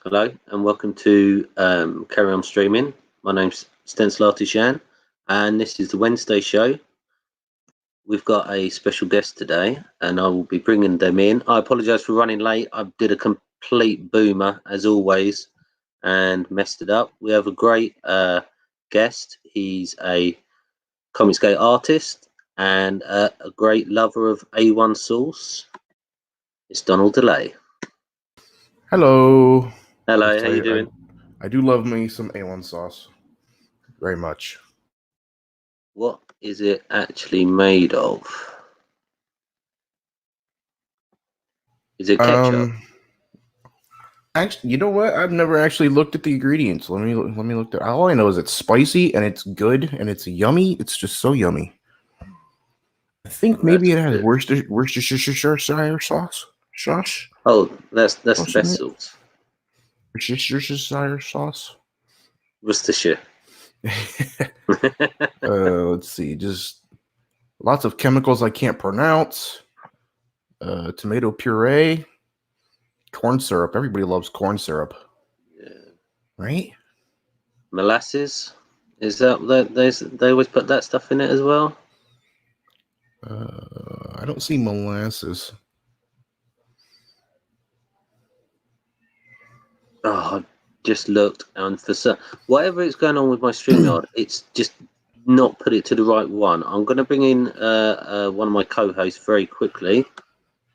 Hello and welcome to Carry On Streaming. My name's Stanislav Tishan and this is the Wednesday show. We've got a special guest today and I will be bringing them in. I apologise for running late. I did a complete boomer as always and messed it up. We have a great guest. He's a Comicsgate artist and a great lover of A1 sauce. It's Donal Delay. Hello. Hello, how you doing? I do love me some A1 sauce. Very much. What is it actually made of? Is it ketchup? Actually, you know what? I've never actually looked at the ingredients. Let me look there. All I know is it's spicy and it's good and it's yummy. It's just so yummy. I think maybe it has Worcestershire sauce. Oh, that's the best sauce. Worcestershire sauce. Worcestershire. Let's see. Just lots of chemicals I can't pronounce. Tomato puree. Corn syrup. Everybody loves corn syrup. Yeah. Right? Molasses. Is that they always put that stuff in it as well? I don't see molasses. Oh, I just looked and for whatever is going on with my StreamYard, it's just not put it to the right one. I'm going to bring in one of my co-hosts very quickly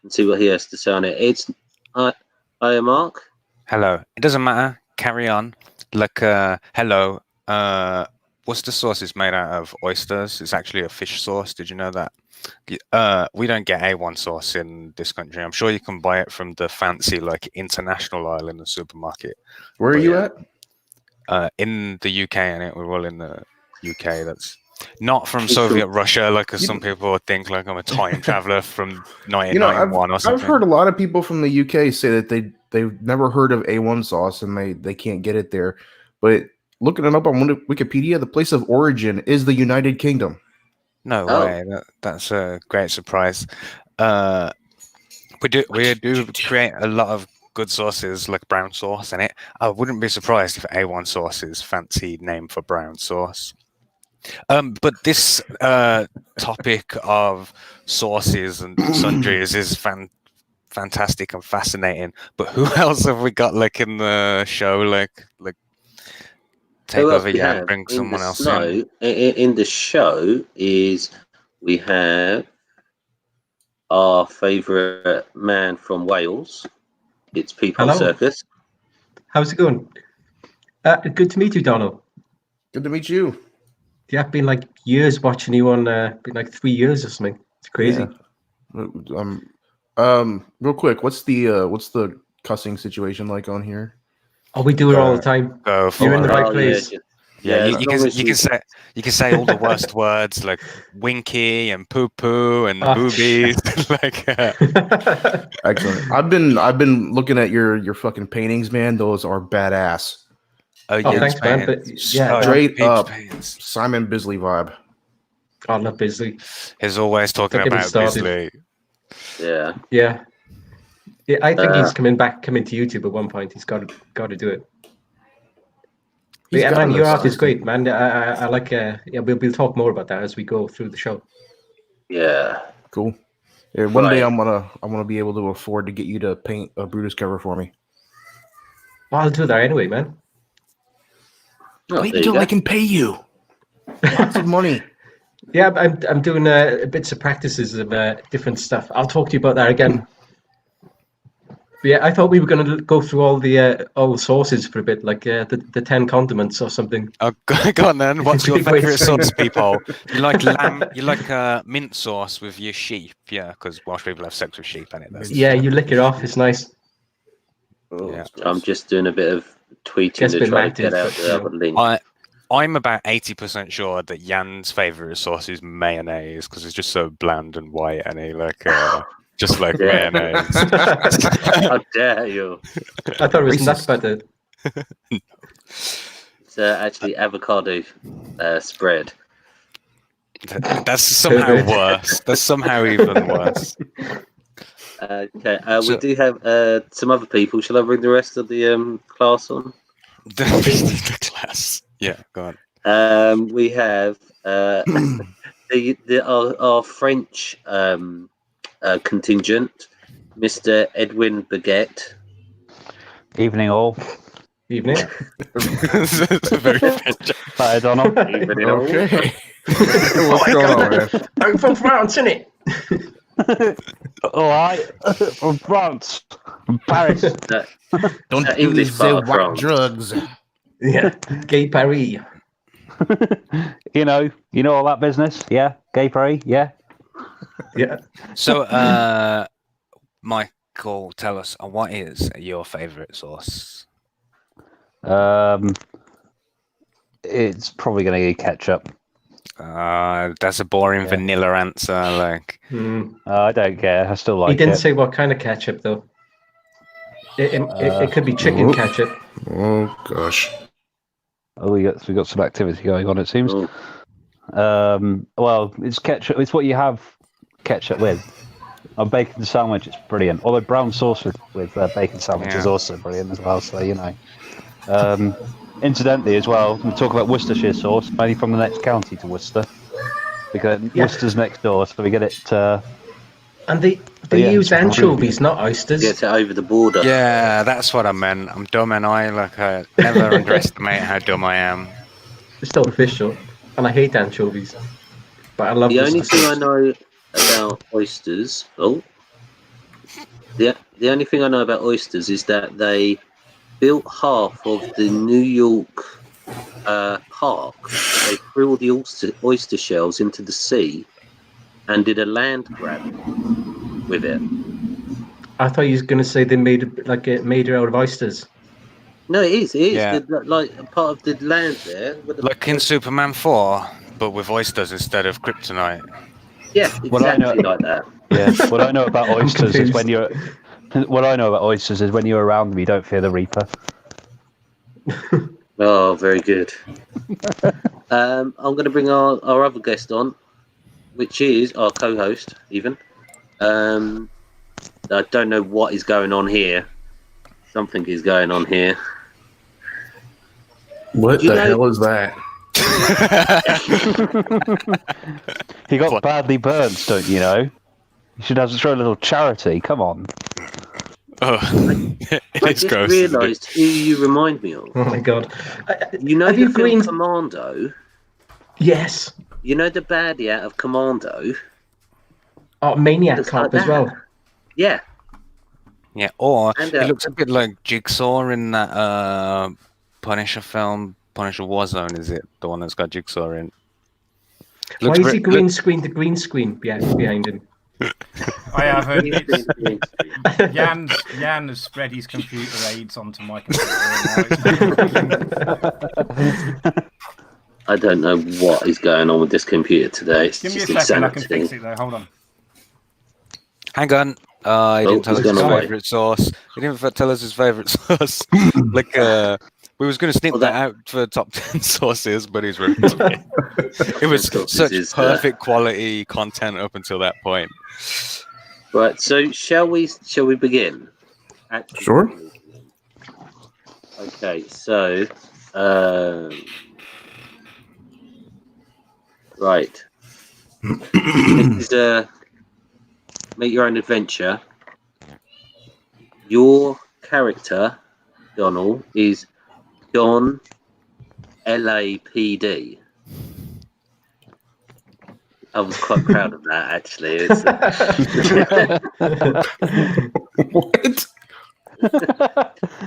and see what he has to say on it. It's hi, Mark. Hello. It doesn't matter. Carry on. Like hello. Worcester sauce is made out of oysters. It's actually a fish sauce. Did you know that? We don't get A1 sauce in this country. I'm sure you can buy it from the fancy, like, international aisle in the supermarket. Where are you at? In the UK, and we're all in the UK. That's not from Soviet Russia, like some people think, like I'm a time traveler from 1991 or something. I've heard a lot of people from the UK say that they've never heard of A1 sauce and they can't get it there. But looking it up on Wikipedia, the place of origin is the United Kingdom. No way. That's a great surprise. We do create a lot of good sauces, like brown sauce in it. I wouldn't be surprised if A1 sauce is fancy name for brown sauce. But this topic of sauces and sundries is fantastic and fascinating. But who else have we got, like, in the show? Like take over, yeah, bring someone else in. In the show is we have our favourite man from Wales. It's People Circus. How's it going? Good to meet you, Donal. Good to meet you. Yeah, I've been like years watching you on. Been like 3 years or something. It's crazy. Yeah. Real quick, what's the cussing situation like on here? Oh, we do it all the time. You're in the right place. Yeah, you can say all the worst words like winky and poo poo and boobies. Like, excellent. I've been looking at your fucking paintings, man. Those are badass. Oh yeah, thanks, man. But, yeah, straight up Simon Bisley vibe. I love Bisley. He's always talking about Bisley. Yeah. Yeah, I think he's coming to YouTube at one point. He's got to do it. Yeah, man, your art is great, man. I like. We'll talk more about that as we go through the show. Yeah, cool. Yeah, one day I'm gonna be able to afford to get you to paint a Brutus cover for me. Well, I'll do that anyway, man. Wait until I can pay you. Lots of money. Yeah, I'm doing bits of practices of different stuff. I'll talk to you about that again. But yeah, I thought we were going to go through all the sauces for a bit, like the 10 condiments or something. Oh, go on then. What's your favorite sauce, people? You like lamb? You like mint sauce with your sheep? Yeah, because Welsh people have sex with sheep, and it. Yeah, you lick it off. It's nice. Yeah. I'm just doing a bit of tweeting to try to get out the other link. I'm about 80% sure that Jan's favorite sauce is mayonnaise because it's just so bland and white, and he like. Just like mayonnaise. How dare you? I thought it was nuts butter. It's actually avocado spread. That's somehow worse. That's somehow even worse. Okay, we So- do have some other people. Shall I bring the rest of the class on? The class. Yeah, go on. We have our French contingent, Mr. Edwin Baguette. Evening all. Evening. It's a very French. Hi, Donald. Evening all. Okay. What's going on, man? I'm from France, innit? All right. From France. From Paris. Don't That do English the part of white France. drugs. Yeah. Gay Paris. you know all that business? Yeah? Gay Party? Yeah? Yeah. So, Michael, tell us, what is your favourite sauce? It's probably going to be ketchup. That's a boring vanilla answer. Like, I don't care. I still like He didn't it. say what kind of ketchup, though. It could be chicken Whoop. ketchup. Oh gosh. Oh, we got some activity going on, it seems. Oh. Well, it's ketchup. It's what you have ketchup with. A bacon sandwich is brilliant. Although brown sauce with bacon sandwich is also brilliant as well. So incidentally, as well, we talk about Worcestershire sauce, mainly from the next county to Worcester, because Worcester's next door, so we get it. And they yeah, use it's really anchovies, not oysters. Get it over the border. yeah, that's what I meant. I'm dumb, and I never underestimate how dumb I am. It's still official. And I hate anchovies. But I love The only Worcester thing I sauce. know about oysters, the only thing I know about oysters is that they built half of the New York park. They threw all the oyster shells into the sea and did a land grab with it. I thought you was going to say they made it out of oysters. No, it is. Yeah. Like part of the land there. Like in Superman 4, but with oysters instead of kryptonite. Yeah, Well, I exactly know- like that. Yeah. What I know about oysters is when confused. you're around them, you don't fear the reaper. Oh, very good. I'm going to bring our other guest on, which is our co-host, even. I don't know what is going on here. Something is going on here. What You the know- hell is that? He got What? badly burned, don't you know? You should have to throw a little charity. Come on. Oh, it I is just gross. isn't it? realised who you remind me of. Oh my god. You know Have the you film green- Commando? Yes. You know the baddie out of Commando? Oh, Maniac Looks Cop like as well. that. Yeah. Yeah, or And, it looks a bit like Jigsaw in that Punisher film. Punisher Warzone, is it? The one that's got Jigsaw in. Why Looks is very- he green screen the green screen behind him? I have heard it's Jan has spread his computer aids onto my computer. And now I don't know what is going on with this computer today. It's give me a just second, I can insanity. fix it though. Hold on. Hang on. He didn't tell us he's his gone away. favourite sauce. He didn't tell us his favourite sauce. We was going to snip Well, that out for top 10 sauces, but he's ruined it. It was Sauces such is, perfect quality content up until that point. Right, so shall we begin? Actually, Sure. Okay, so right. This is Make Your Own Adventure. Your character, Donal, is Don LAPD. I was quite proud of that, actually. It's, What?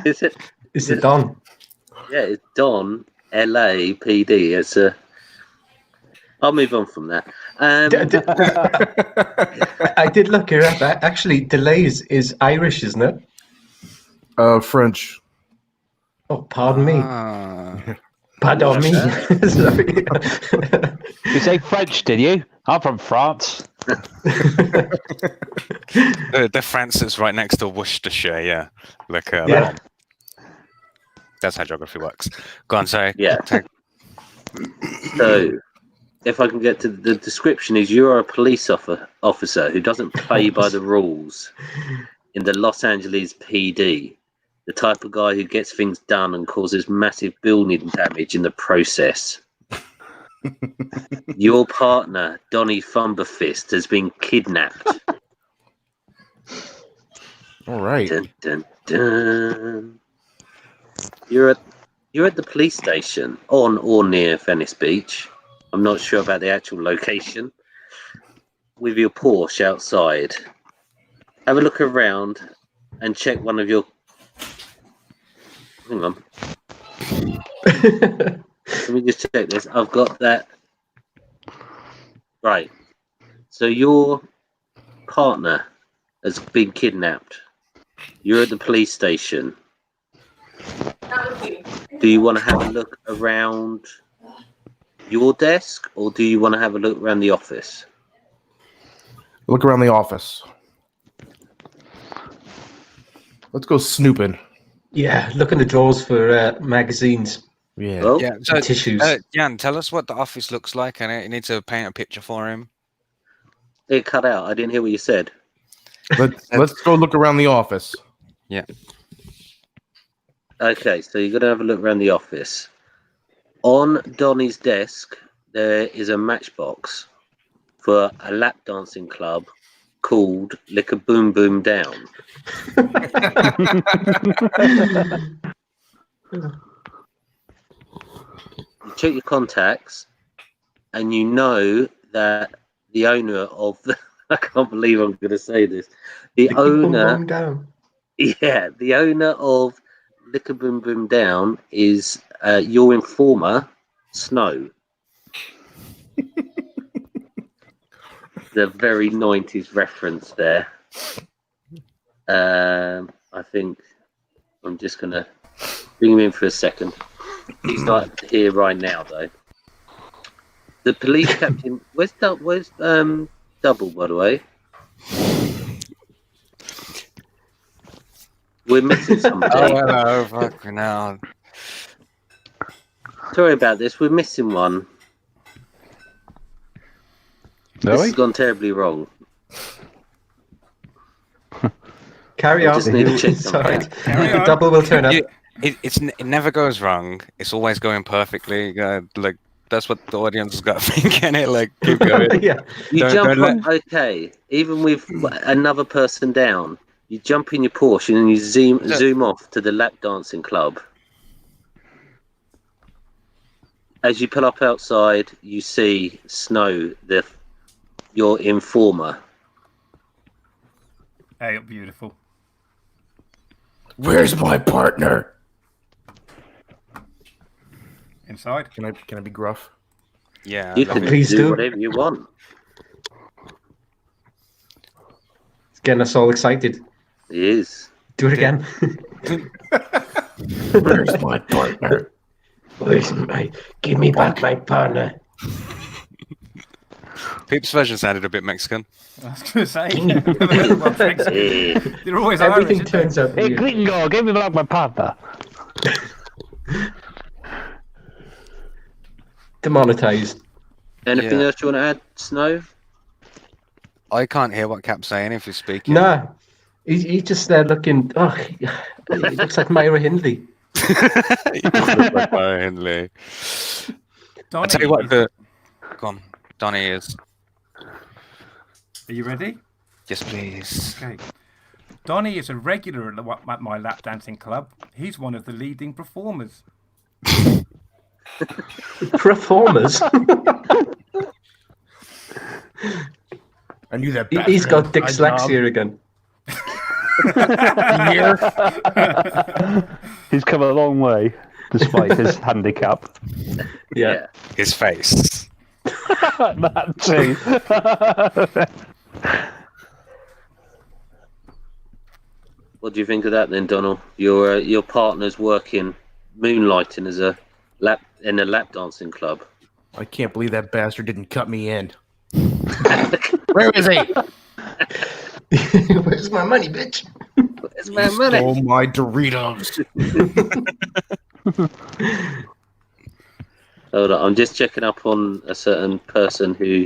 is it? Is it Don? Yeah, it's Don LAPD. It's I'll move on from that. I did look her up. Actually, Delay is Irish, isn't it? French. Oh, pardon me. Ah. Pardon me. Sorry. You say French, did you? I'm from France. The France that's right next to Worcestershire, yeah. Like, Yeah. that's how geography works. Go on, sorry. Yeah. Take- So, if I can get to the description, is you're a police officer who doesn't play by the rules in the Los Angeles PD. The type of guy who gets things done and causes massive building damage in the process. Your partner, Donnie Thumberfist, has been kidnapped. All right. Dun, dun, dun. You're at the police station on or near Venice Beach. I'm not sure about the actual location. With your Porsche outside. Have a look around and check one of your... Hang on. Let me just check this. I've got that. Right. So your partner has been kidnapped. You're at the police station. Do you want to have a look around your desk, or do you want to have a look around the office? Look around the office. Let's go snooping. Yeah, look in the drawers for magazines. Yeah. Well, Yeah, so, tissues. Jan, tell us what the office looks like, and you need to paint a picture for him. it cut out. I didn't hear what you said. Let's go look around the office. Yeah. Okay, so you're going to have a look around the office. On Donnie's desk, there is a matchbox for a lap dancing club called Lick a Boom Boom Down. You check your contacts, and you know that the owner of the... I can't believe I'm going to say this. The owner... Down. Yeah, the owner of Lick a Boom Boom Down is your informer, Snow. The very 90s reference there. I think I'm just going to bring him in for a second. He's not here right now, though. The police captain... Where's Double, by the way? We're missing somebody. Oh, hello, fucking hell. Sorry about this. We're missing one. This has gone terribly wrong. Carry on. Just need to check Sorry. something. Double will turn up. It never goes wrong. It's always going perfectly. Like that's what the audience has got to think in it. Like keep going. Yeah. You Don't jump let- on, okay, even with another person down, you jump in your Porsche and you zoom off to the lap dancing club. As you pull up outside, you see Snow, your informer. Hey, beautiful. Where's my partner? Inside. Can I be gruff? Yeah. You love can it. Please do do. whatever you want. It's getting us all excited. It is. Do it again. Where's my partner? Give me back my partner. Peep's version sounded a bit Mexican. I was going to say. Eh. They're always Everything Irish, turns out Hey, weird. Gringo, give me back my partner. Demonetized. Anything Yeah. else you want to add, Snow? I can't hear what Cap's saying if he's speaking. Nah. He's just there looking. Oh, he looks like Myra Hindley. You look like Myra Hindley. Donnie, I tell you what, go on, Donnie is. Are you ready? Yes, please. Okay. Donnie is a regular at my lap dancing club. He's one of the leading performers. Performers. I knew that. He's got bastard. dyslexia again. He's come a long way, despite his handicap. Yeah. His face. That too. What do you think of that then, Donald? Your partner's working, moonlighting as in a lap dancing club. I can't believe that bastard didn't cut me in. Where is he? Where's my money, bitch? Where's my money? Stole my Doritos. Hold on, I'm just checking up on a certain person who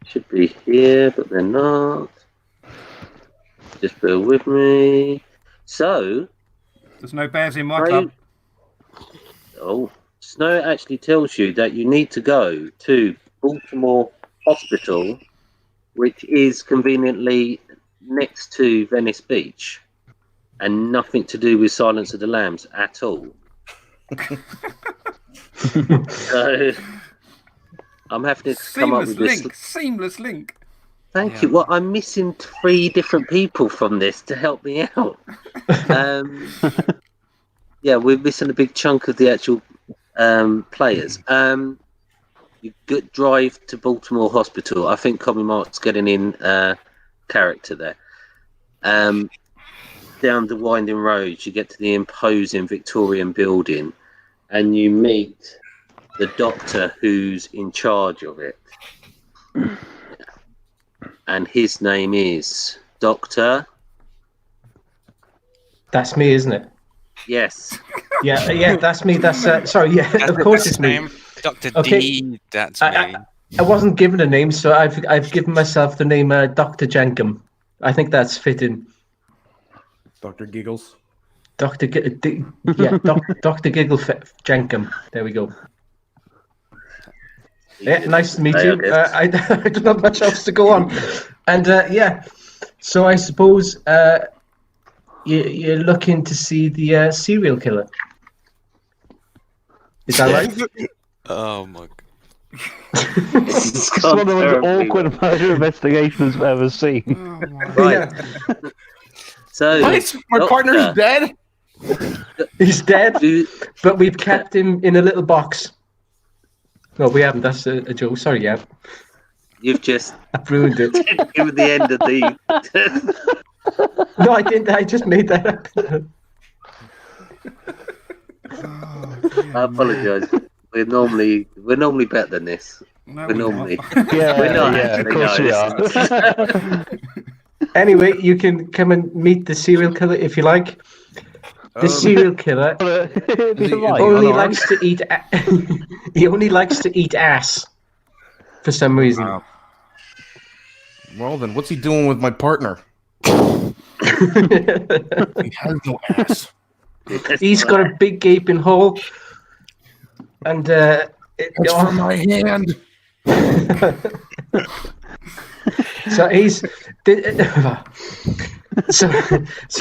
should be here, but they're not. Just bear with me. So, There's no bears in my club. Snow actually tells you that you need to go to Baltimore Hospital, which is conveniently next to Venice Beach, and nothing to do with Silence of the Lambs at all. So, I'm having to come up with this seamless link. Thank you. Well, I'm missing 3 different people from this to help me out. Yeah, we're missing a big chunk of the actual players. You drive to Baltimore Hospital. I think Commie Mark's getting in character there. Down the winding roads, you get to the imposing Victorian building, and you meet the doctor who's in charge of it. And his name is Dr. That's me, isn't it? Yes. Yeah, that's me. That's sorry. Yeah, of course it's me. Dr. Okay. D. That's me. I wasn't given a name, so I've given myself the name Dr. Jenkum. I think that's fitting. Dr. Giggles. Dr. Giggle Jenkum. There we go. Yeah, nice to meet you. I don't have much else to go on. And so I suppose you're looking to see the serial killer. Is that right? Oh my god. It's one of the most awkward murder investigations I've ever seen. Right. So My partner's dead? He's dead, but we've kept him in a little box. No, we haven't. That's a joke. Sorry, yeah. You've just I've ruined it. given the end of the. No, I didn't. I just made that up. I apologise. We're normally better than this. No, We're normally. We're not of actually, course no, we this are. Anyway, you can come and meet the serial killer if you like. The serial killer only likes to eat. He only likes to eat ass for some reason. Wow. Well, then what's he doing with my partner? He has no ass. He's got a big gaping hole, and It's from my hand. so he's so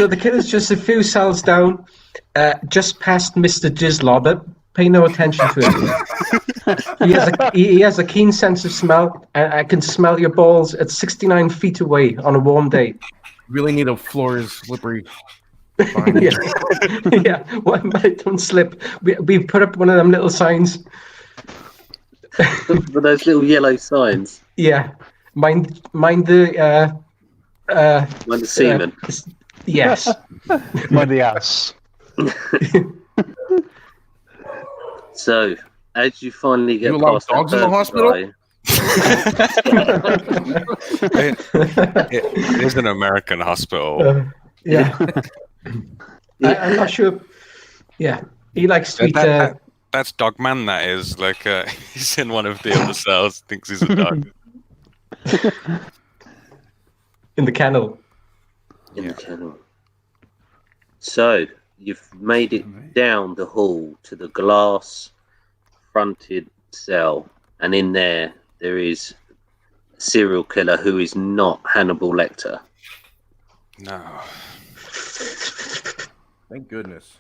the killer's just a few cells down, just past Mr. Jizzlobber. Pay no attention to him. He has a keen sense of smell, and I can smell your balls at 69 feet away on a warm day. Really need a floor is slippery. Yeah. Well, don't slip. We put up one of them little signs. For those little yellow signs. Yeah. Mind the Mind the semen. Yes. Mind the ass. So, as you finally get You allow past dogs that in the hospital, It is an American hospital. Yeah. I'm not sure. Yeah. He likes to eat. That's Dogman. That is like he's in one of the other cells. Thinks he's a dog. In the kennel. in the kennel. So you've made it down the hall to the glass-fronted cell, and in there is a serial killer who is not Hannibal Lecter. No. Thank goodness.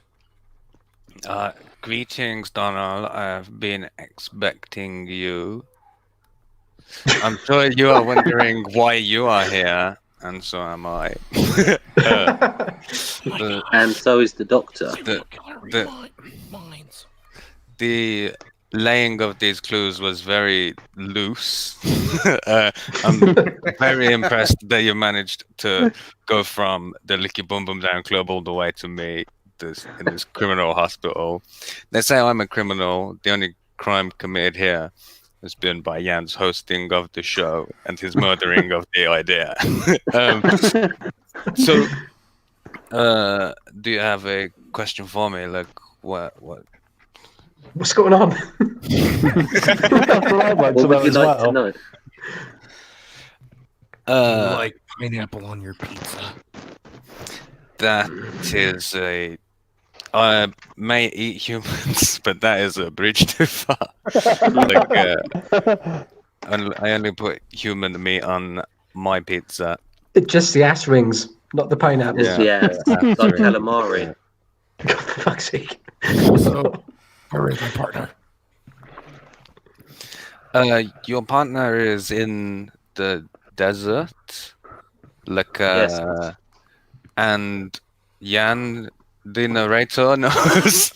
Greetings, Donald. I've been expecting you. I'm sure you are wondering why you are here, and so am I. And so is the doctor. The laying of these clues was very loose. I'm very impressed that you managed to go from the Licky Boom Boom Down Club all the way to me in this criminal hospital. They say I'm a criminal. The only crime committed here has been by Jan's hosting of the show and his murdering of the idea. So, do you have a question for me? Like, what? What's going on? What would you like to know? Like pineapple on your pizza. That is a. I may eat humans, but that is a bridge too far. I only put human meat on my pizza. It's just the ass rings, not the pineapples. Yeah, like calamari. For fuck's sake. Also, where is my partner? Your partner is in the desert, Yes. and Jan, the narrator, knows.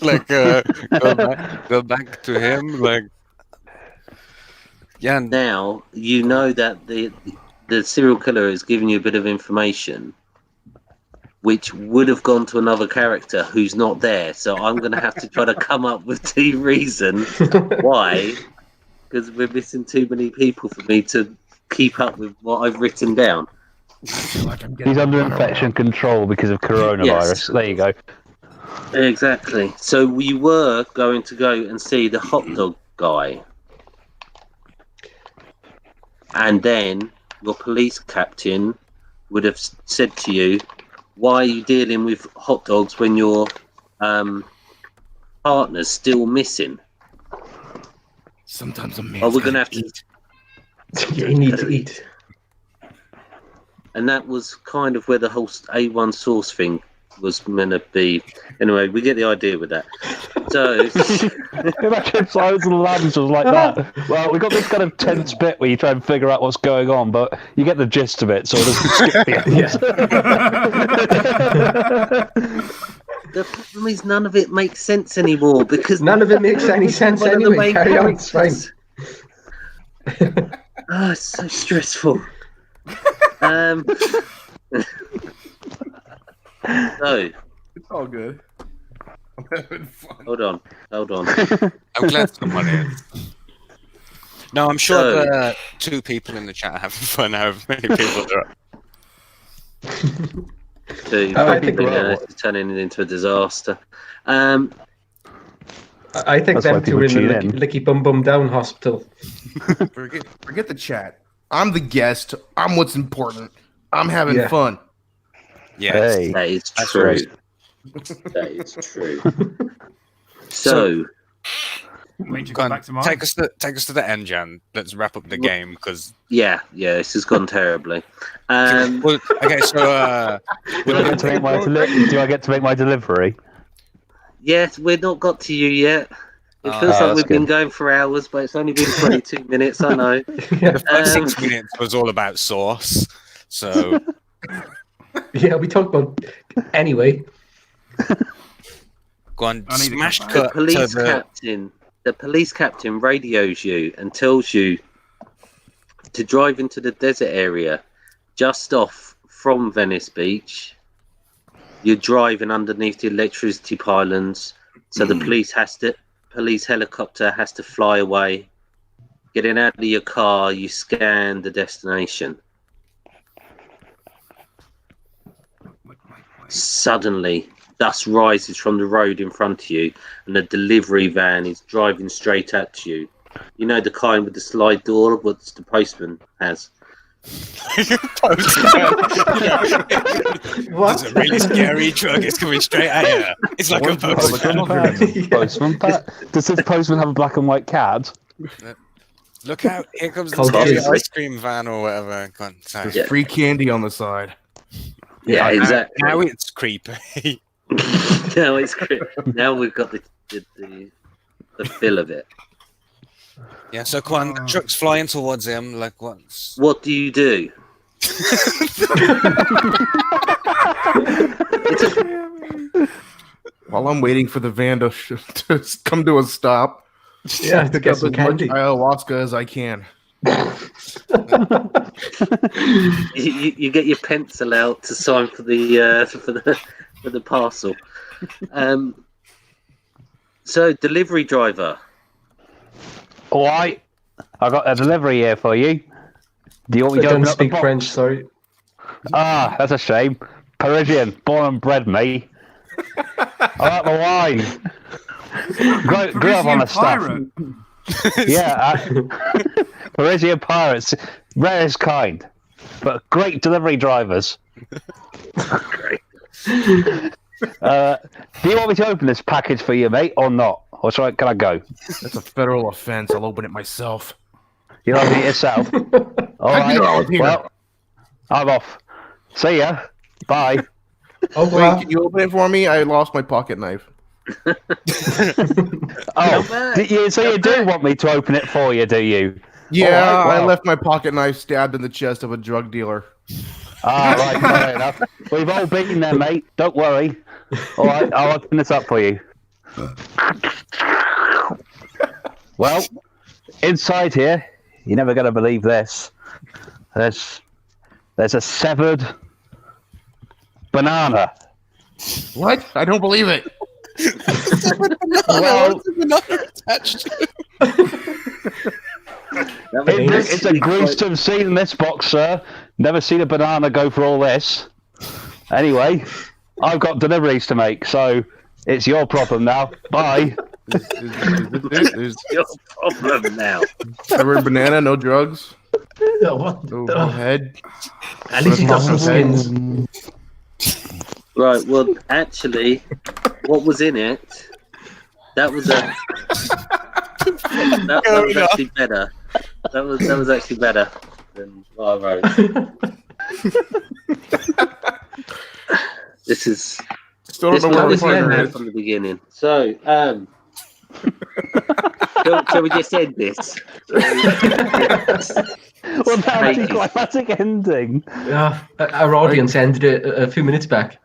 Go back to him. Jan. Now you know that the serial killer has given you a bit of information, which would have gone to another character who's not there. So I'm going to have to try to come up with 2 reasons why. Because we're missing too many people for me to keep up with what I've written down. He's under infection control because of coronavirus. Yes. There you go. Exactly. So we were going to go and see the hot dog guy. And then your police captain would have said to you, why are you dealing with hot dogs when your partner's still missing? Sometimes a man. Oh, we're going to have to... You need to eat. And that was kind of where the whole A1 source thing was meant to be. Anyway, we get the idea with that. So... Imagine Silence of the Lambs was like that. Well, we got this kind of tense bit where you try and figure out what's going on, but you get the gist of it, so it doesn't skip the end. The problem is none of it makes sense anymore because None of it makes any sense one of the anyway. main Carry on, it's fine. characters. Oh, it's so stressful. So, It's all good. I'm having fun. hold on. I'm glad someone is. No, I'm sure the 2 people in the chat are having fun. However many people there are. I think It's turning it into a disaster. I think That's why them 2 people are in the tune in. licky bum bum down hospital. Forget the chat. I'm the guest. I'm what's important. I'm having Yeah. fun. Yes. Hey. That is That's true. right. That is true. So, Wait, you Go go on, back to mine. take us to the end, Jan. Let's wrap up the game because. yeah, this has gone terribly. Well, okay, so Do I get to make my delivery? Yes, we've not got to you yet. It Oh, feels like that's we've been good. going for hours, but it's only been 22 minutes, I know. the first 6 minutes was all about Source. So Yeah, we talked about anyway. go on, I need to smash come The cut police to captain, radios you and tells you to drive into the desert area just off from Venice Beach. You're driving underneath the electricity pylons, so the police helicopter has to fly away. Getting out of your car, you scan the destination. Suddenly, dust rises from the road in front of you, and a delivery van is driving straight at you. You know the kind with the slide door, what the postman has. There's a really scary truck. It's coming straight at you. It's like a postman. Postman Pat. Does this postman have a black and white cat? Look out! Here comes the Cold scary cheese. ice cream van or whatever. Go on, sorry. Yeah. Free candy on the side. Yeah, exactly. Now it's creepy. Now it's now we've got the feel of it. Yeah, so go on, the truck's flying towards him like once. What do you do? While I'm waiting for the van to come to a stop, Yeah, to pick get up some as much candy. ayahuasca as I can. You get your pencil out to sign for the parcel. So delivery driver. All right, I got a delivery here for you. Do you want me I to don't open up the speak box? French, sorry. Ah, that's a shame. Parisian, born and bred, me. I like the wine. grew up on the stuff. pirate. Yeah, Parisian pirates, rarest kind, but great delivery drivers. Great. Do you want me to open this package for you, mate, or not? Or can I go? That's a federal offense. I'll open it myself. You'll open it yourself. All right. Well, I'm off. See ya. Bye. Oh, Wait, wow. can you open it for me? I lost my pocket knife. So you do want me to open it for you, do you? Yeah, Oh, I wow. left my pocket knife stabbed in the chest of a drug dealer. Right, fair enough. We've all been there, mate. Don't worry. All right, I'll open this up for you. Well, inside here, you're never going to believe this. There's a severed banana. What? I don't believe it. Well, it's a gruesome scene in this box, sir. Never seen a banana go for all this. Anyway, I've got deliveries to make, so it's your problem now. Bye. There's Your problem now. severed banana, no drugs, Oh, what? no head. At least he got some skins. Right. Well, actually, what was in it? That was that was actually better. That was actually better than what I wrote. This Still don't know where was the partner is. from the beginning. So, shall we just end this? Well, that anticlimactic ending. Our audience ended it a few minutes back.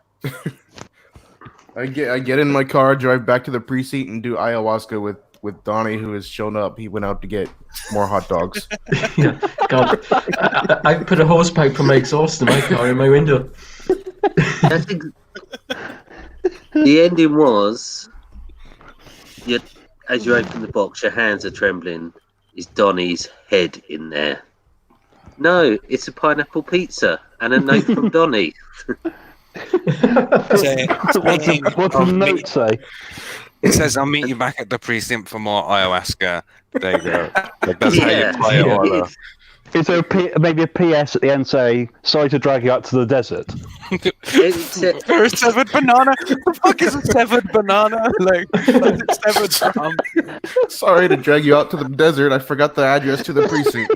I get in my car, drive back to the precinct, and do ayahuasca with Donnie, who has shown up. He went out to get more hot dogs. Yeah, God, I put a hose pipe from my exhaust in my car in my window. I think the ending was, as you open the box, your hands are trembling. Is Donnie's head in there? No, it's a pineapple pizza and a note from Donnie. What's the note say? It says, "I'll meet you back at the precinct for more ayahuasca." There you go. Like, that's how you play it. Order. Is there maybe a PS at the end saying, "Sorry to drag you out to the desert"? For a severed banana. The fuck is a severed banana? Like, it's severed from. Sorry to drag you out to the desert. I forgot the address to the precinct.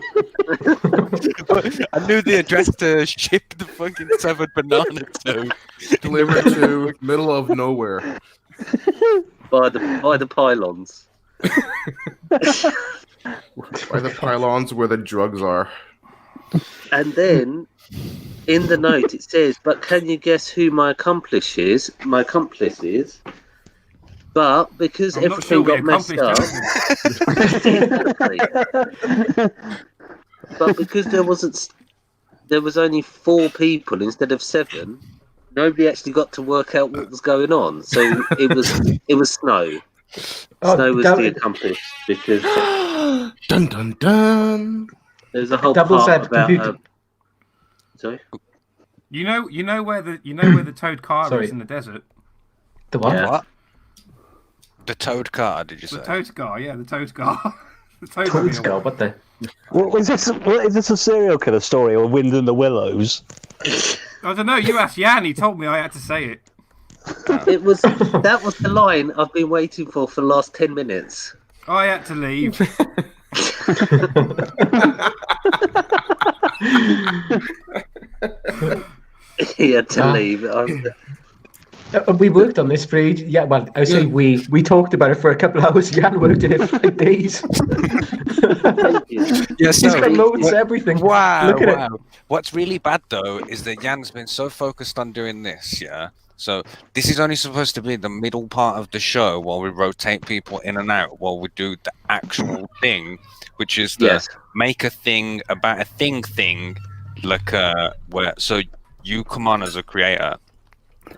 I knew the address to ship the fucking severed banana to. Delivered to middle of nowhere. by the pylons. By the pylons where the drugs are. And then in the note it says, "But can you guess who my accomplice is? My accomplice is." But because I'm not sure everything we got messed up, but because there was only 4 people instead of 7, nobody actually got to work out what was going on. So it was Snow. Snow was the accomplice because Dun dun dun. there's a whole Double part said about. computer. Sorry. You know where the toad car Sorry. is in the desert. The what? Yeah. What? The toad car, did you say? The toad car, yeah, the toad car. The toad Toad wheel. Skull, what the? Is this a serial killer story or Wind in the Willows? I don't know. You asked Jan. He told me I had to say it. That was the line I've been waiting for the last 10 minutes. I had to leave. He had to leave. We worked on this for ages. Yeah, well, I say we talked about it for a couple of hours. Jan worked in it for like days. Yes, He's got notes, everything. Wow, Look at wow. What's really bad though is that Jan's been so focused on doing this, yeah. So this is only supposed to be the middle part of the show while we rotate people in and out while we do the actual thing, which is the make a thing about a thing, like where so you come on as a creator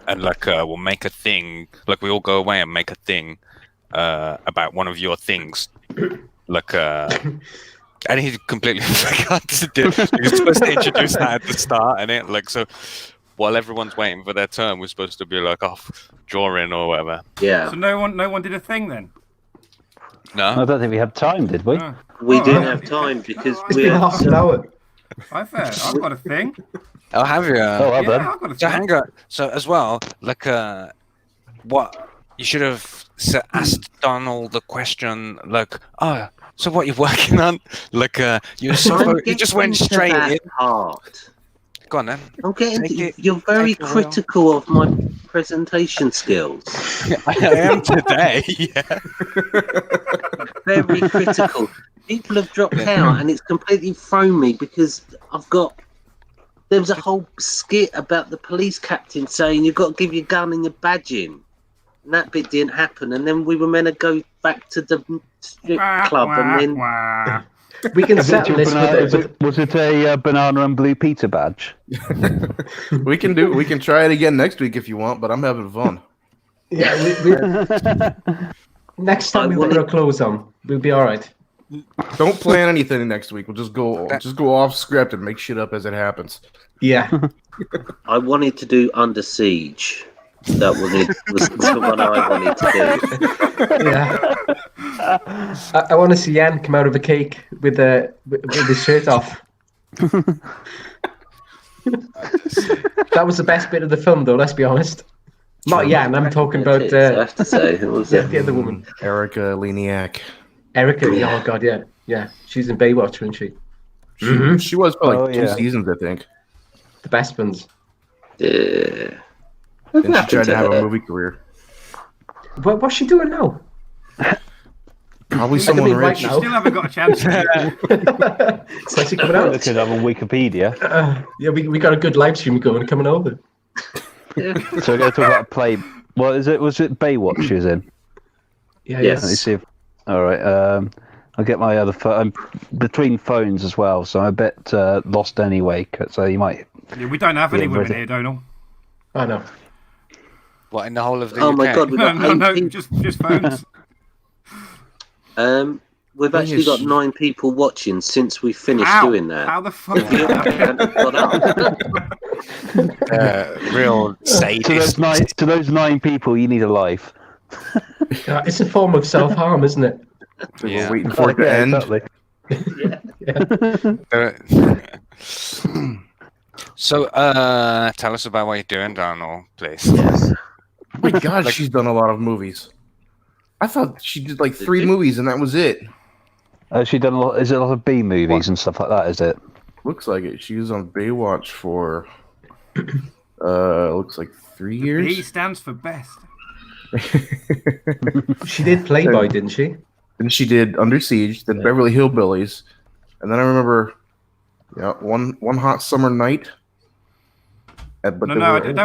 and like we'll make a thing, like we all go away and make a thing about one of your things, like and he completely forgot to do. He was supposed to introduce that at the start, and it like so. While everyone's waiting for their turn, we're supposed to be like off drawing or whatever. Yeah. So no one did a thing then. No. I don't think we had time, did we? No. We Oh, didn't right. have time because It's we been had half an hour. I've got a thing. I'll have you. Oh, well Yeah, done. I've got a So thing. hang on. So as well, like, what you should have asked Donald the question, like, oh, so what you working on? Like, you just went straight in. Part. Go on then. I'm getting. Take it- You're very take it, Will. critical of my presentation skills. I am today. Yeah. Very critical. People have dropped out, and it's completely thrown me because there was a whole skit about the police captain saying you've got to give your gun and your badge in. And that bit didn't happen, and then we were meant to go back to the strip club, and then Wah. We can settle this Was it a banana and blue Peter badge? We can try it again next week if you want, but I'm having fun. Yeah, next time we put our clothes on, we'll be all right. Don't plan anything next week. We'll just go off script and make shit up as it happens. Yeah. I wanted to do Under Siege. That was the one I wanted to do. Yeah. I want to see Jan come out of a cake with his shirt off. That was the best bit of the film, though. Let's be honest. Not Jan. I'm talking about I have to say, it was the other woman, Erica Leniak. Erica. Oh God, yeah. She's in Baywatch, isn't she? She was for like 2 yeah. seasons, I think. The best ones. Yeah. And she tried to have a movie career. What's she doing now? Probably I someone mean, right rich. now. Still haven't got a chance. It's actually coming out. Look it up on Wikipedia. Yeah, we got a good live stream going coming over. So we're going to talk about a play. What is it? Was it Baywatch she was in? Yeah, Yes. Let me see. All right. I'll get my other phone. I'm between phones as well, so I'm a bit lost anyway. So you might. Yeah, we don't have any Yeah, women but- here, Donal. I know. What, in the whole of the Oh UK? my God, we've got No, 18. just phones. We've actually got 9 people watching since we finished How? doing that. How the fuck? If you haven't got up. Real sadist. To those 9 people, you need a life. It's a form of self-harm, isn't it? Yeah. We're waiting for it to end. Exactly. So, tell us about what you're doing, Donald, please. Yes. Oh my God, she's done a lot of movies. I thought she did like 3 movies and that was it. She done a lot. Is it a lot of B movies and stuff like that? Is it? Looks like it. She was on Baywatch for looks like 3 years. B stands for best. She did Playboy, didn't she? Then she did Under Siege, then Beverly Hillbillies, and then I remember, one hot summer night. I don't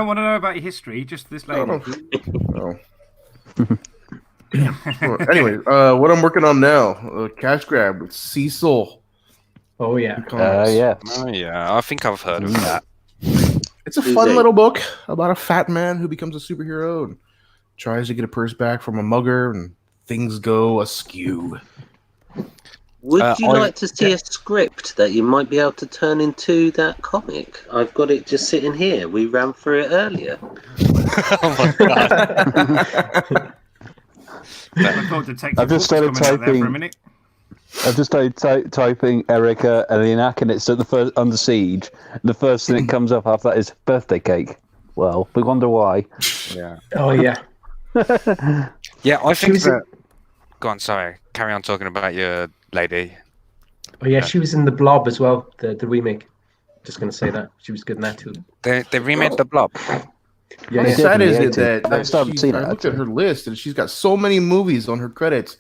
want to know about your history. Just this lady. Oh. Well, anyway, what I'm working on now, Cash Grab with Cecil. Oh yeah. Yeah. Oh, yeah. I think I've heard of that. It's a fun little book about a fat man who becomes a superhero and tries to get a purse back from a mugger, and things go askew. Would you like to see a script that you might be able to turn into that comic? I've got it just sitting here. We ran through it earlier. Oh my God. I thought Detective I've just Hook was started coming out there for a typing- minute. I've just started typing Erica Elianak, and it's at the first Under Siege. The first thing that comes up after that is birthday cake. Well, we wonder why. Yeah. Oh yeah. Yeah, I think was in- that... Go on, sorry. Carry on talking about your lady. Oh yeah, she was in The Blob as well, the remake. Just gonna say that she was good in that too. They remade The Blob. Yeah, How yeah. sad is definitely it that, I still haven't seen I it, looked at her list and she's got so many movies on her credits.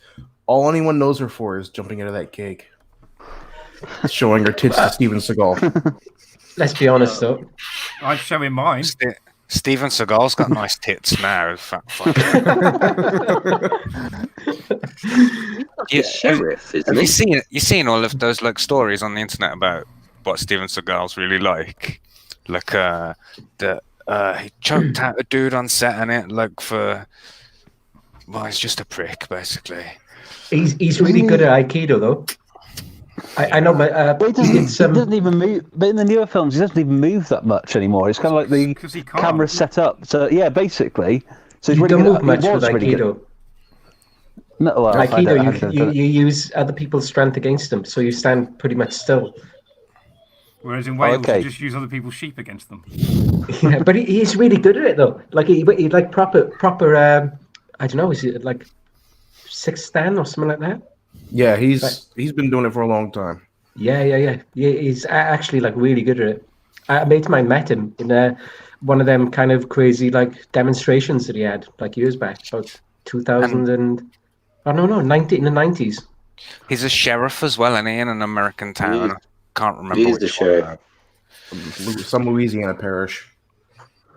All anyone knows her for is jumping out of that cake, showing her tits to Steven Seagal. Let's be honest though. I'm showing mine. Steven Seagal's got nice tits now. Fat fuck. The sheriff, isn't Have he? you seen all of those like stories on the internet about what Steven Seagal's really like? Like he choked out a dude on set and it like for he's just a prick basically. He's really good at Aikido though. I know, but But he doesn't even move. But in the newer films, he doesn't even move that much anymore. It's kind of like 'Cause he the can't. camera's set up. So yeah, basically. So he's you really don't good move much he with was really good. Aikido. No, well, Like I you know, don't- you use other people's strength against them, so you stand pretty much still. Whereas in Wales, okay. you just use other people's sheep against them. Yeah, but he's really good at it though. Like he like proper. I don't know. Is it like sixth dan or something like that? Yeah, he's been doing it for a long time. Yeah. He's actually like really good at it. A mate of mine met him in one of them kind of crazy like demonstrations that he had like years back, about 2000 and oh no, in the 90s. He's a sheriff as well, and in an American town. I can't remember. He is the which sheriff. Some Louisiana parish.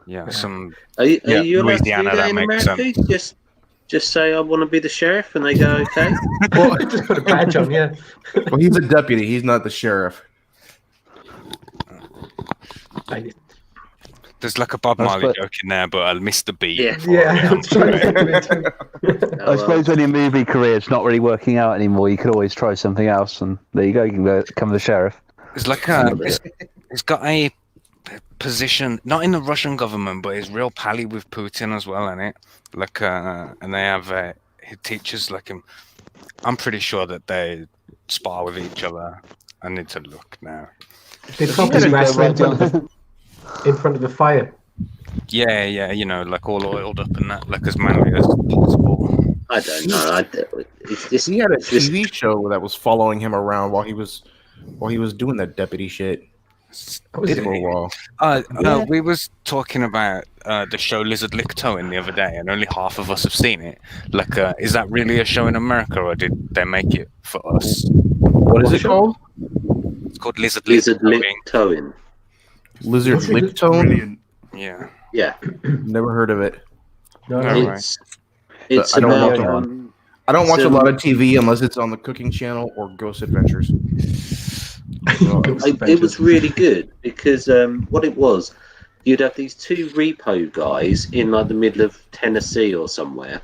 Yeah, some. Are you allowed to do Louisiana, that that in makes America? Just say I want to be the sheriff, and they go okay. Well, just put a badge on, yeah. Well, he's a deputy. He's not the sheriff. There's like a Bob Marley joke in there, but I missed the beat. Yeah. Yeah, I'm trying to think of it too. I suppose when your movie career's not really working out anymore, you could always try something else, and there you go. You can become the sheriff. It's like it's got a position, not in the Russian government, but it's real pally with Putin as well, isn't it? Like, and they have he teaches like him. I'm pretty sure that they spar with each other. I need to look now. They probably wrestle in front of the fire. Yeah, you know, like all oiled up and that, like as manly as possible. I don't know. He had a TV show that was following him around while he was doing that deputy shit. Did for a while. No, we was talking about the show Lizard Lick Towing the other day, and only half of us have seen it. Like, is that really a show in America, or did they make it for us? What is it called? It's called Lizard Lick Towing. Lizard Lick Towing? Brilliant. Yeah. Never heard of it. No, It's I don't about. know. I don't watch a lot of TV unless it's on the Cooking Channel or Ghost Adventures. It was really good because what it was, you'd have these two repo guys in like the middle of Tennessee or somewhere,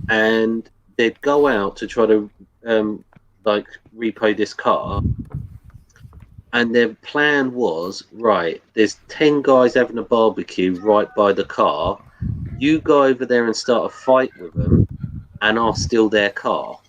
and they'd go out to try to like repo this car, and their plan was, right, there's 10 guys having a barbecue right by the car, you go over there and start a fight with them, and I'll steal their car.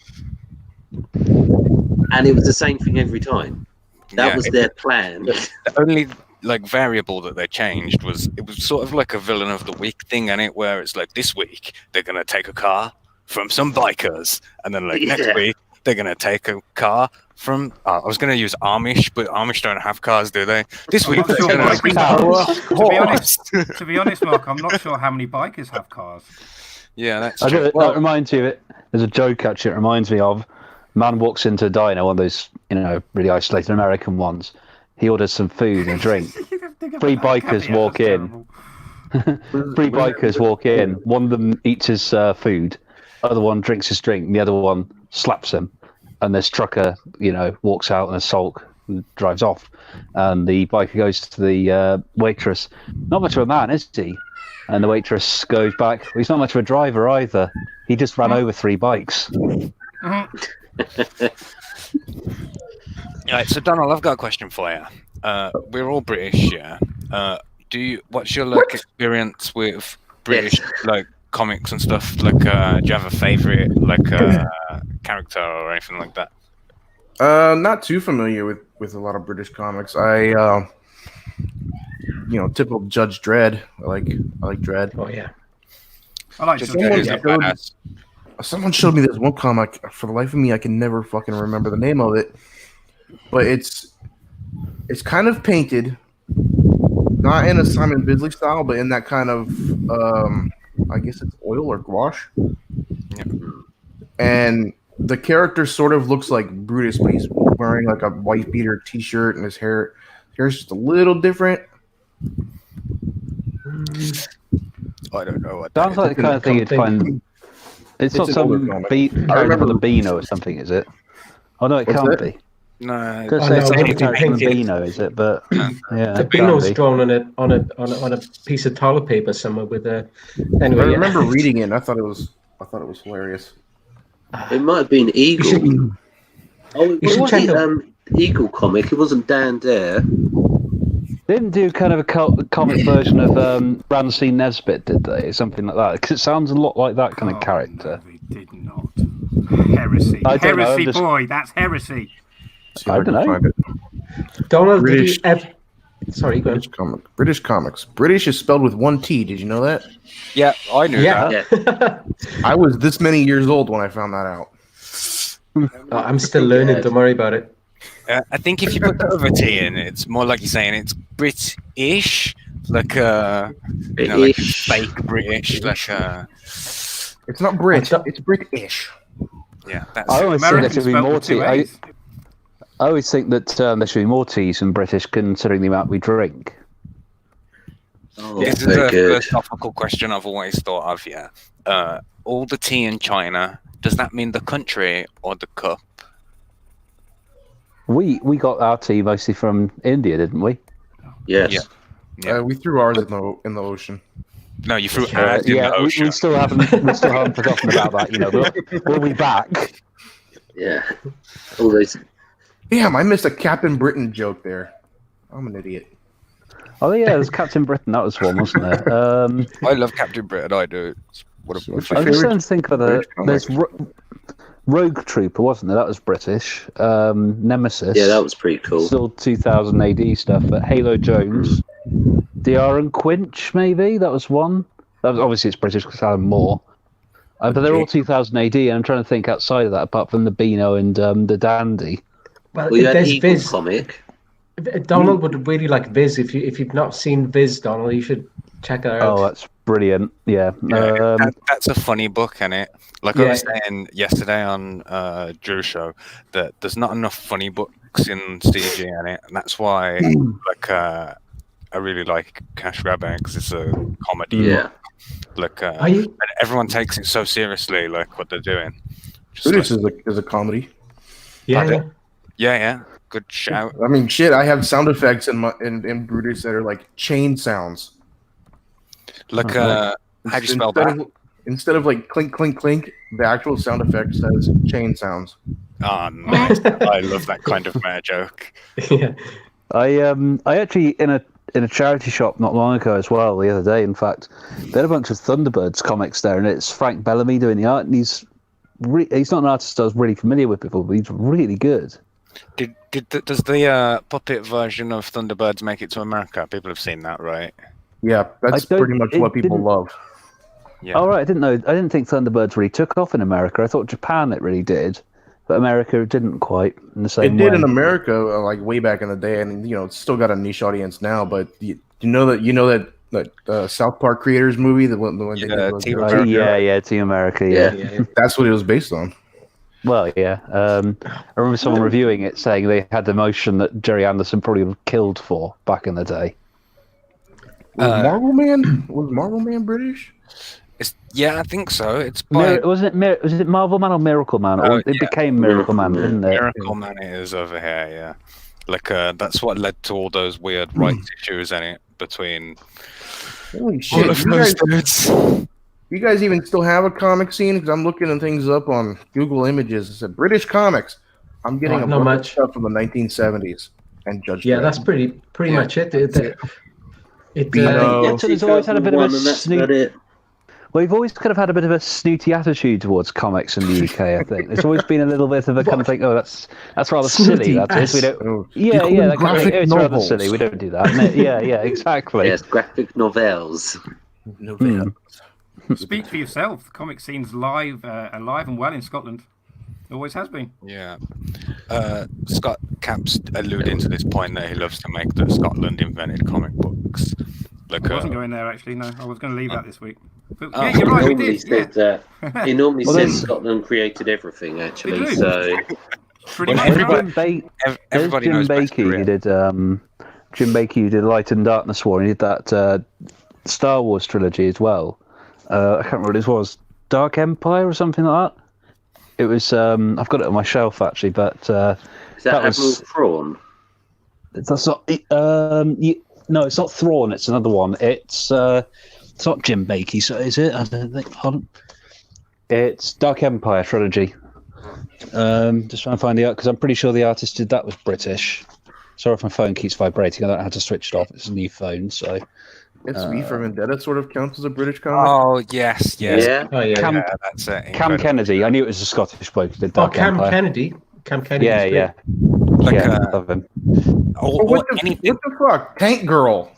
And it was the same thing every time. That was their plan. The only like variable that they changed was it was sort of like a villain of the week thing, and it where it's like this week they're gonna take a car from some bikers, and then like next week they're gonna take a car from. I was gonna use Amish, but Amish don't have cars, do they? This week they're gonna take To be honest, Mark, I'm not sure how many bikers have cars. Yeah, that's That true. reminds you of it. There's a joke actually. It reminds me of. Man walks into a diner, one of those, really isolated American ones. He orders some food and drink. Three bikers walk in. Three bikers walk in. One of them eats his food. Other one drinks his drink. And the other one slaps him. And this trucker, walks out in a sulk and drives off. And the biker goes to the waitress. Not much of a man, is he? And the waitress goes back. Well, he's not much of a driver either. He just ran over 3 bikes. Right, so Donald, I've got a question for you. We're all British, yeah. What's your experience with British comics and stuff? Like, do you have a favorite character or anything like that? Not too familiar with a lot of British comics. I typical Judge Dredd. I like Dredd. Oh yeah. I like Judge. Someone showed me this one comic. For the life of me, I can never fucking remember the name of it. But it's kind of painted, not in a Simon Bisley style, but in that kind of, I guess it's oil or gouache. Yeah. And the character sort of looks like Brutus, but he's wearing like a white beater T-shirt, and his hair's just a little different. I don't know what Sounds like the kind of thing you'd find. It's not some character from the Beano or something, is it? Oh no, it can't be. No, It's character from the Beano, is it? But yeah, the Beano's drawn on a piece of toilet paper somewhere with a. Anyway, I remember reading it. And I thought it was hilarious. It might have been Eagle. It wasn't Eagle comic. It wasn't Dan Dare. Didn't do kind of a comic version of Ramsey Nesbitt, did they? Something like that. Because it sounds a lot like that kind of character. No, they did not. Heresy. I don't know, I'm Heresy, just- boy. That's heresy. See if I don't can know. find it. Donald, did British- you ever... Sorry, go British ahead. comic. British comics. British is spelled with one T. Did you know that? Yeah, I knew that. Yeah. I was this many years old when I found that out. Oh, I'm still learning. Don't worry about it. I think if you put the other T in, it's more like you're saying it's British, like like British. fake British, like It's not Brit. I thought- It's British. yeah. That's I always think there American should be spelled more with two T. A's. I always think that there should be more T's than British, considering the amount we drink. Oh, This is very a good. philosophical question I've always thought of. Yeah, all the tea in China. Does that mean the country or the cup? We got our tea mostly from India, didn't we? Yes. Yeah. Yeah. We threw ours in the ocean. No, you threw ours in yeah, the ocean. we still haven't forgotten about that. You know, we'll be back. Yeah. All those. Damn, I missed a Captain Britain joke there. I'm an idiot. Oh yeah, there's Captain Britain. That was one, wasn't there? I love Captain Britain. I do. It's one of my What's your I'm favorites. just trying to think of British there's Rogue Trooper, wasn't there? That was British. Nemesis. Yeah, that was pretty cool. Still 2000 AD stuff, but Halo Jones, DR and Quinch, maybe that was one. That was, obviously it's British because Alan Moore. But they're all 2000 AD, and I'm trying to think outside of that, apart from the Beano and the Dandy. Well, We had there's Eagle Viz. comic. Donald would really like Viz. If you've not seen Viz, Donald, you should check it out. Oh, that's brilliant. Yeah. That's a funny book, isn't it? Like I was saying yesterday on Drew's show, that there's not enough funny books in CG in it, and that's why I really like Cash Grab because it's a comedy. Yeah. Like Are you? and everyone takes it so seriously, like what they're doing. Just British like- is a comedy. Yeah. yeah, good shout. I mean, shit. I have sound effects in Brutus that are like chain sounds. Like how do you spell that? Instead of like clink clink clink, the actual sound effect says chain sounds. Oh, nice. I love that kind of meta joke. Yeah. I actually in a charity shop not long ago as well. The other day, in fact, they had a bunch of Thunderbirds comics there, and it's Frank Bellamy doing the art, and he's not an artist I was really familiar with before, but he's really good. Does the puppet version of Thunderbirds make it to America? People have seen that, right? Yeah, that's pretty much what people love. Yeah. Oh right, I didn't think Thunderbirds really took off in America. I thought Japan it really did, but America didn't quite in the same It did way. in America, like way back in the day, and it's still got a niche audience now. But you know that South Park creators movie, the one they did, Team Right, America. Team America. Yeah. that's what it was based on. Well, yeah. I remember someone reviewing it saying they had the emotion that Jerry Anderson probably would have killed for back in the day. Was Marvel Man British? Yeah, I think so. It's by Was it Marvel Man or Miracle Man? Oh, It yeah. became Miracle Man, didn't it? Miracle Man it is over here, yeah. Like that's what led to all those weird rights issues in it between Holy all shit! of those dudes. You guys even still have a comic scene? Because I'm looking things up on Google Images. It said British comics. I'm getting a Not bunch of much. stuff from the 1970s and Judge Yeah, Dredd. that's pretty much it. Beano. So there's always had a bit of a 2001, and that's sneak- about it. Well, we've always kind of had a bit of a snooty attitude towards comics in the UK. I think there's always been a little bit of a kind of like, oh, that's rather Snooty silly. That is, we ass. don't. Oh, Yeah, call yeah, them that kind of graphic thing. It's rather novels. silly. We don't do that. Yeah, exactly. Yes, graphic novels. Novella. Speak for yourself. The comic scene's alive and well in Scotland. Always has been. Yeah. Scott Cap's alluding to this point that he loves to make that Scotland invented comic books. Like I wasn't going there actually. No, I was going to leave that this week. But, Oh. yeah, you're right. We Normally did. says Yeah. He normally Well, says then- Scotland created everything, actually. They do. So Pretty When much everybody- right. everybody Jim knows best Bakey. career. He did Jim Bakey. Who did Light and Darkness War. And he did that Star Wars trilogy as well. I can't remember what it was. Dark Empire or something like that. It was. I've got it on my shelf actually, but is that, That was- Admiral Thrawn? that's not. No, it's not Thrawn. It's another one. It's not Jim Bakey. So is it? I don't think. Hold on. It's Dark Empire trilogy. Just trying to find the art because I'm pretty sure the artist did that was British. Sorry if my phone keeps vibrating. I don't know how to switch it off. It's a new phone, so SV for Vendetta sort of counts as a British comic. Oh yes, yes. Yeah. Oh yeah. Cam, That's it. Cam Kennedy. I knew it was a Scottish bloke who did Dark Cam Empire. Kennedy. Cam Kennedy. Yeah. Like, Yeah, love him. What the fuck? Tank Girl.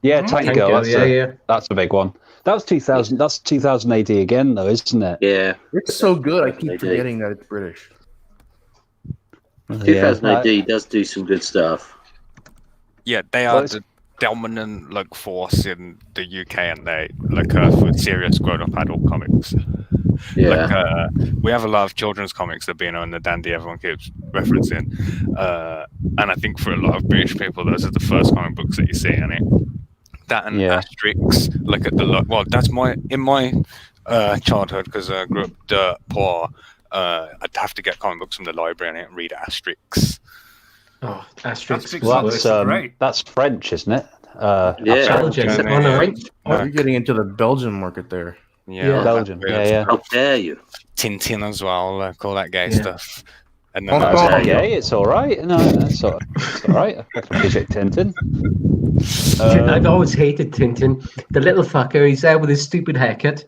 Yeah, Tank Girl. That's yeah. That's a big one. That was 2000. That's 2000 AD again, though, isn't it? Yeah. It's so good. I keep AD. forgetting that it's British. 2000 AD does do some good stuff. Yeah, they are the dominant like force in the UK, and they like for serious grown-up adult comics. Yeah. Like, we have a lot of children's comics that being on the Dandy everyone keeps referencing, and I think for a lot of British people, those are the first comic books that you see in it. That and Asterix, like at the well, that's my childhood because I grew up dirt poor. I'd have to get comic books from the library and read Asterix. Oh, Asterix. Well, great. that's French, isn't it? Belgian. Germany, You're getting into the Belgian market there. Yeah, Belgium. Yeah. How dare you? Tintin as well, like all that gay stuff. And Oh, then Okay, it's all right. No, it's all right. I can appreciate Tintin. I've always hated Tintin. The little fucker, he's there with his stupid haircut.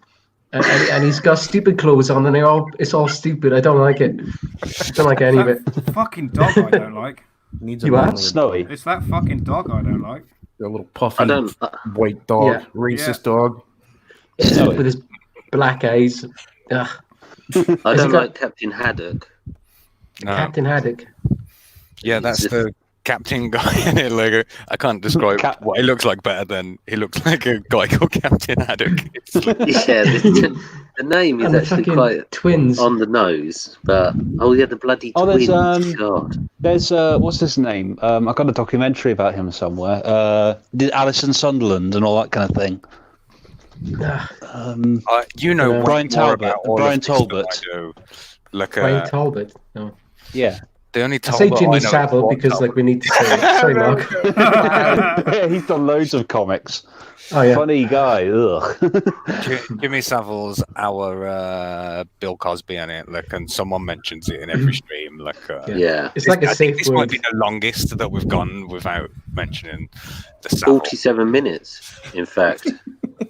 And he's got stupid clothes on, and it's all stupid. I don't like it. I don't like any of it. Fucking dog I don't like. Needs You a are? manly- Snowy. It's that fucking dog I don't like. A little puffy I don't. white dog, Yeah. racist dog. With his black eyes. Ugh. I Has he don't got- like Captain Haddock. No. Captain Haddock. Yeah, that's the captain guy in it. Like, I can't describe Cap- what he looks like better than he looks like a guy called Captain Haddock. Yeah, the name is And the actually fucking quite twins. on the nose, but the bloody Oh, twins. there's, God. There's what's his name? I got a documentary about him somewhere. Did Alison Sunderland and all that kind of thing. You know, way Brian more Talbot. about all Brian of this than Talbot. I do. Like, Brian Talbot. No. Yeah. the only I Talbot say Jimmy I know Savile is because, Talbot. like, we need to say it. Sorry, Mark. Yeah, he's done loads of comics. Oh, yeah. Funny guy. Ugh. Jimmy Savile's our Bill Cosby in it, like, and someone mentions it in every stream. Like, Yeah. It's like a I think safe this might word. be the longest that we've gone without mentioning the Savile. 47 minutes, in fact.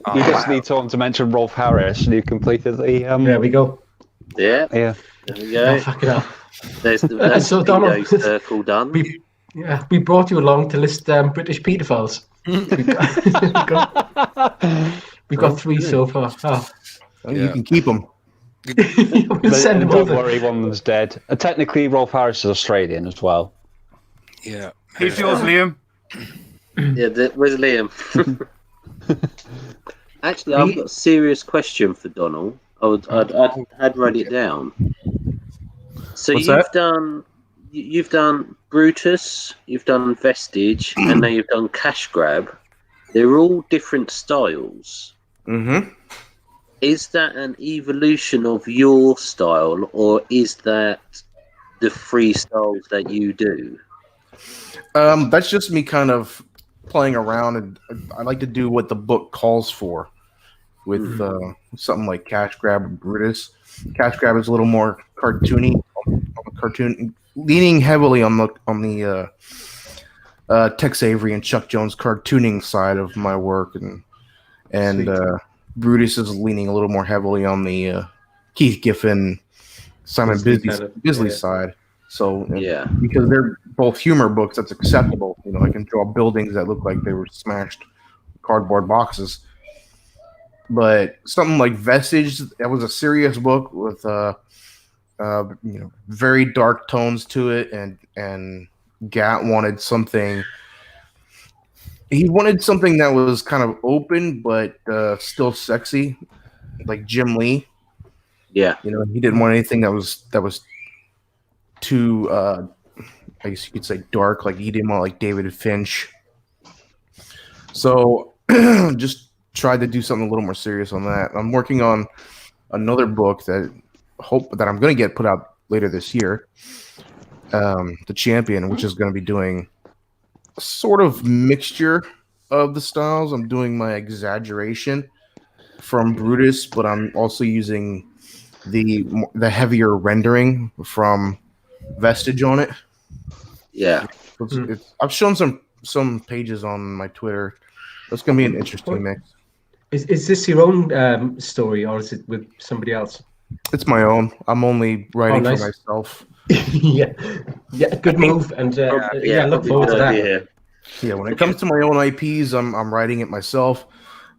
Oh, You just wow. need someone to mention Rolf Harris, and you completed the. There we go. Yeah. Yeah. There we Oh, go. fuck it up. There's the So, pedo Donald- circle done. We brought you along to list British paedophiles. We've got 3 so far. Oh. Oh, you can keep them. We'll But, send them don't over. worry, one of them's dead. Technically, Rolf Harris is Australian as well. Yeah. Who's yours, Liam? Yeah, where's Liam? Actually, I've got a serious question for Donald. I'd write it down. So What's you've done Brutus, you've done Vestige, and now you've done Cash Grab. They're all different styles. Mm-hmm. Is that an evolution of your style, or is that the free styles that you do? That's just me kind of playing around, and I like to do what the book calls for. With something like Cash Grab and Brutus, Cash Grab is a little more cartoony, leaning heavily on the Tex Avery and Chuck Jones cartooning side of my work, and Brutus is leaning a little more heavily on the Keith Giffen, Simon Bisley side. So Yeah. because they're both humor books, that's acceptable. You know, I can draw buildings that look like they were smashed cardboard boxes. But something like Vestige, that was a serious book with very dark tones to it, and Gat wanted something. He wanted something that was kind of open but still sexy, like Jim Lee. Yeah. You know, he didn't want anything that was too, I guess you could say, dark. Like he didn't want like David Finch. So just tried to do something a little more serious on that. I'm working on another book that I'm going to get put out later this year. The Champion, which is going to be doing a sort of mixture of the styles. I'm doing my exaggeration from Brutus, but I'm also using the heavier rendering from Vestige on it. Yeah. I've shown some pages on my Twitter That's gonna be an interesting mix. Is this your own story, or is it with somebody else? It's my own. I'm only writing nice. for myself. yeah, good move, and look forward to that. Yeah, when it comes to my own IPs, I'm writing it myself.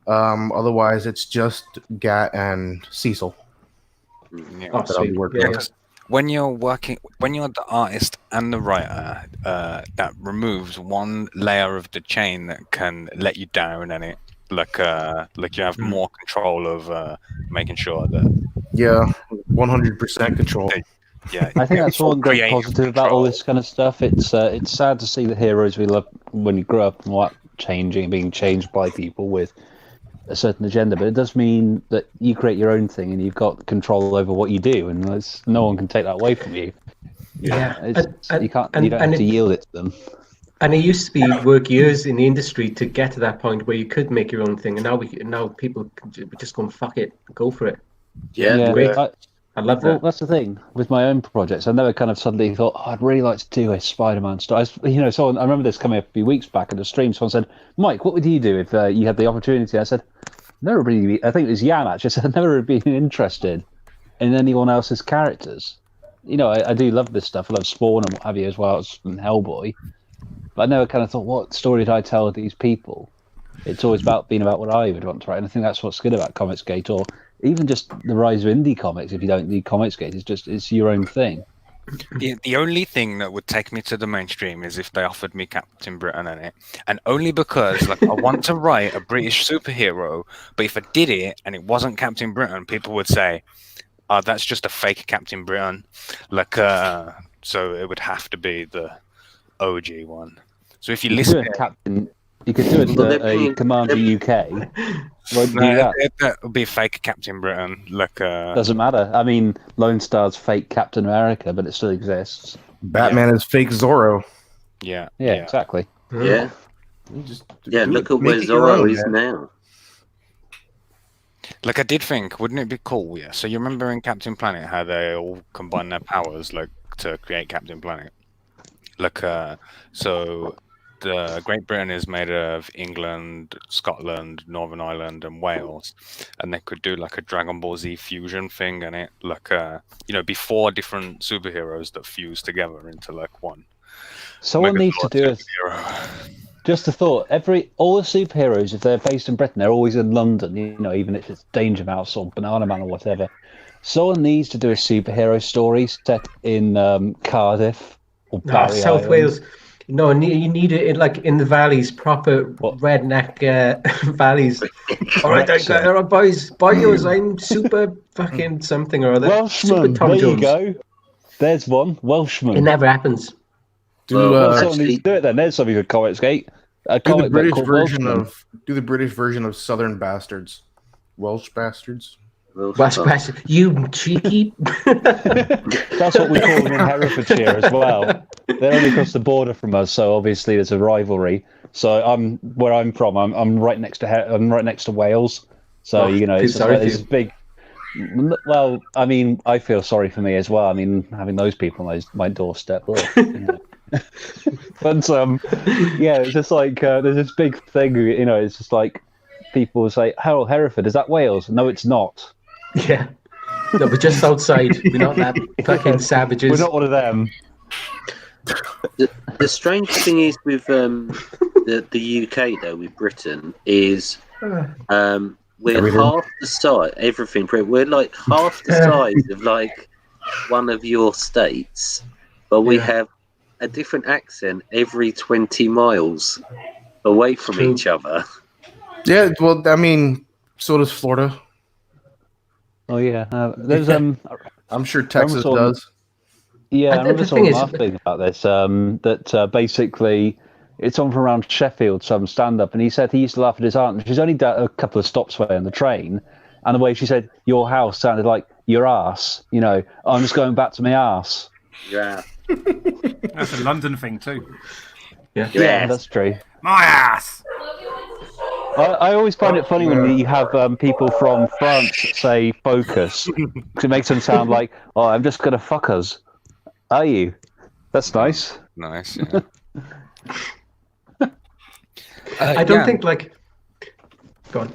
Otherwise, it's just Gat and Cecil. Yeah. Oh, sweet. When you're the artist and the writer, that removes one layer of the chain that can let you down, and it like you have more control of making sure that 100% control. Yeah, I think that's one great positive about all this kind of stuff. It's sad to see the heroes we love when you grow up and what being changed by people with a certain agenda, but it does mean that you create your own thing and you've got control over what you do, and no one can take that away from you. Yeah, you don't have to yield it to them. And it used to be work years in the industry to get to that point where you could make your own thing, and now people just go and fuck it, go for it. Great. I love that. Well, that's the thing with my own projects. I never kind of suddenly thought, I'd really like to do a Spider-Man story. I remember this coming up a few weeks back at the stream. Someone said, "Mike, what would you do if you had the opportunity?" I said, "Never really." I think it was Jan actually. I said, "I've never really been interested in anyone else's characters." I do love this stuff. I love Spawn and what have you as well as Hellboy. But I never kind of thought, what story did I tell these people? It's always been about what I would want to write, and I think that's what's good about Comicsgate, or even just the rise of indie comics. If you don't need Comicsgate, it's your own thing. The only thing that would take me to the mainstream is if they offered me Captain Britain in it, and only because I want to write a British superhero. But if I did it and it wasn't Captain Britain, people would say, "Oh, that's just a fake Captain Britain." So it would have to be the OG one. So if you listen, you could do it a Commander UK. That would be fake Captain Britain. Doesn't matter. I mean, Lone Star's fake Captain America, but it still exists. Batman is fake Zorro. Yeah, exactly. Yeah. Look at where Zorro is now. I did think, wouldn't it be cool? Yeah. So you remember in Captain Planet how they all combine their powers to create Captain Planet? So the Great Britain is made of England, Scotland, Northern Ireland, and Wales, and they could do a Dragon Ball Z fusion thing, and it be 4 different superheroes that fuse together into one. Someone needs to do it. Just a thought. All the superheroes, if they're based in Britain, they're always in London. Even if it's Danger Mouse or Banana Man or whatever. Someone needs to do a superhero story set in Cardiff or Barry South Island. Wales. No, you need it in the valleys, proper redneck valleys. All right, boys, I'm super fucking something or other. Welshman, there you go. There's one, Welshman. It never happens. Do it then. There's something good. Comicsgate. Do the British version of Southern Bastards. Welsh Bastards. Welsh Bastards. You cheeky. That's what we call them in Herefordshire as well. They're only across the border from us, so obviously there's a rivalry. So where I'm from. I'm right next to Wales. So it's big. Well, I mean, I feel sorry for me as well. I mean, having those people on my doorstep. But it's just there's this big thing. It's just people say, "Harold Hereford, is that Wales?" No, it's not. Yeah. No, we're just outside. We're not that fucking savages. We're not one of them. The strange thing is with the UK though, with Britain, is we're half the size. Everything. We're half the size of one of your states, but we have a different accent every 20 miles away from each other. Yeah, well, I mean, so does Florida. Oh yeah, there's I'm sure Texas does. Yeah, I remember someone laughing about this. That basically, it's on from around Sheffield, some stand-up, and he said he used to laugh at his aunt. She's only a couple of stops away on the train, and the way she said "your house" sounded like "your ass." I'm just going back to my ass. Yeah, that's a London thing too. Yeah, that's true. My ass. I always find it funny when you have people from France say "focus," because it makes them sound like, "Oh, I'm just gonna fuck us." Are you? That's nice. Nice. Yeah. I don't think Go on.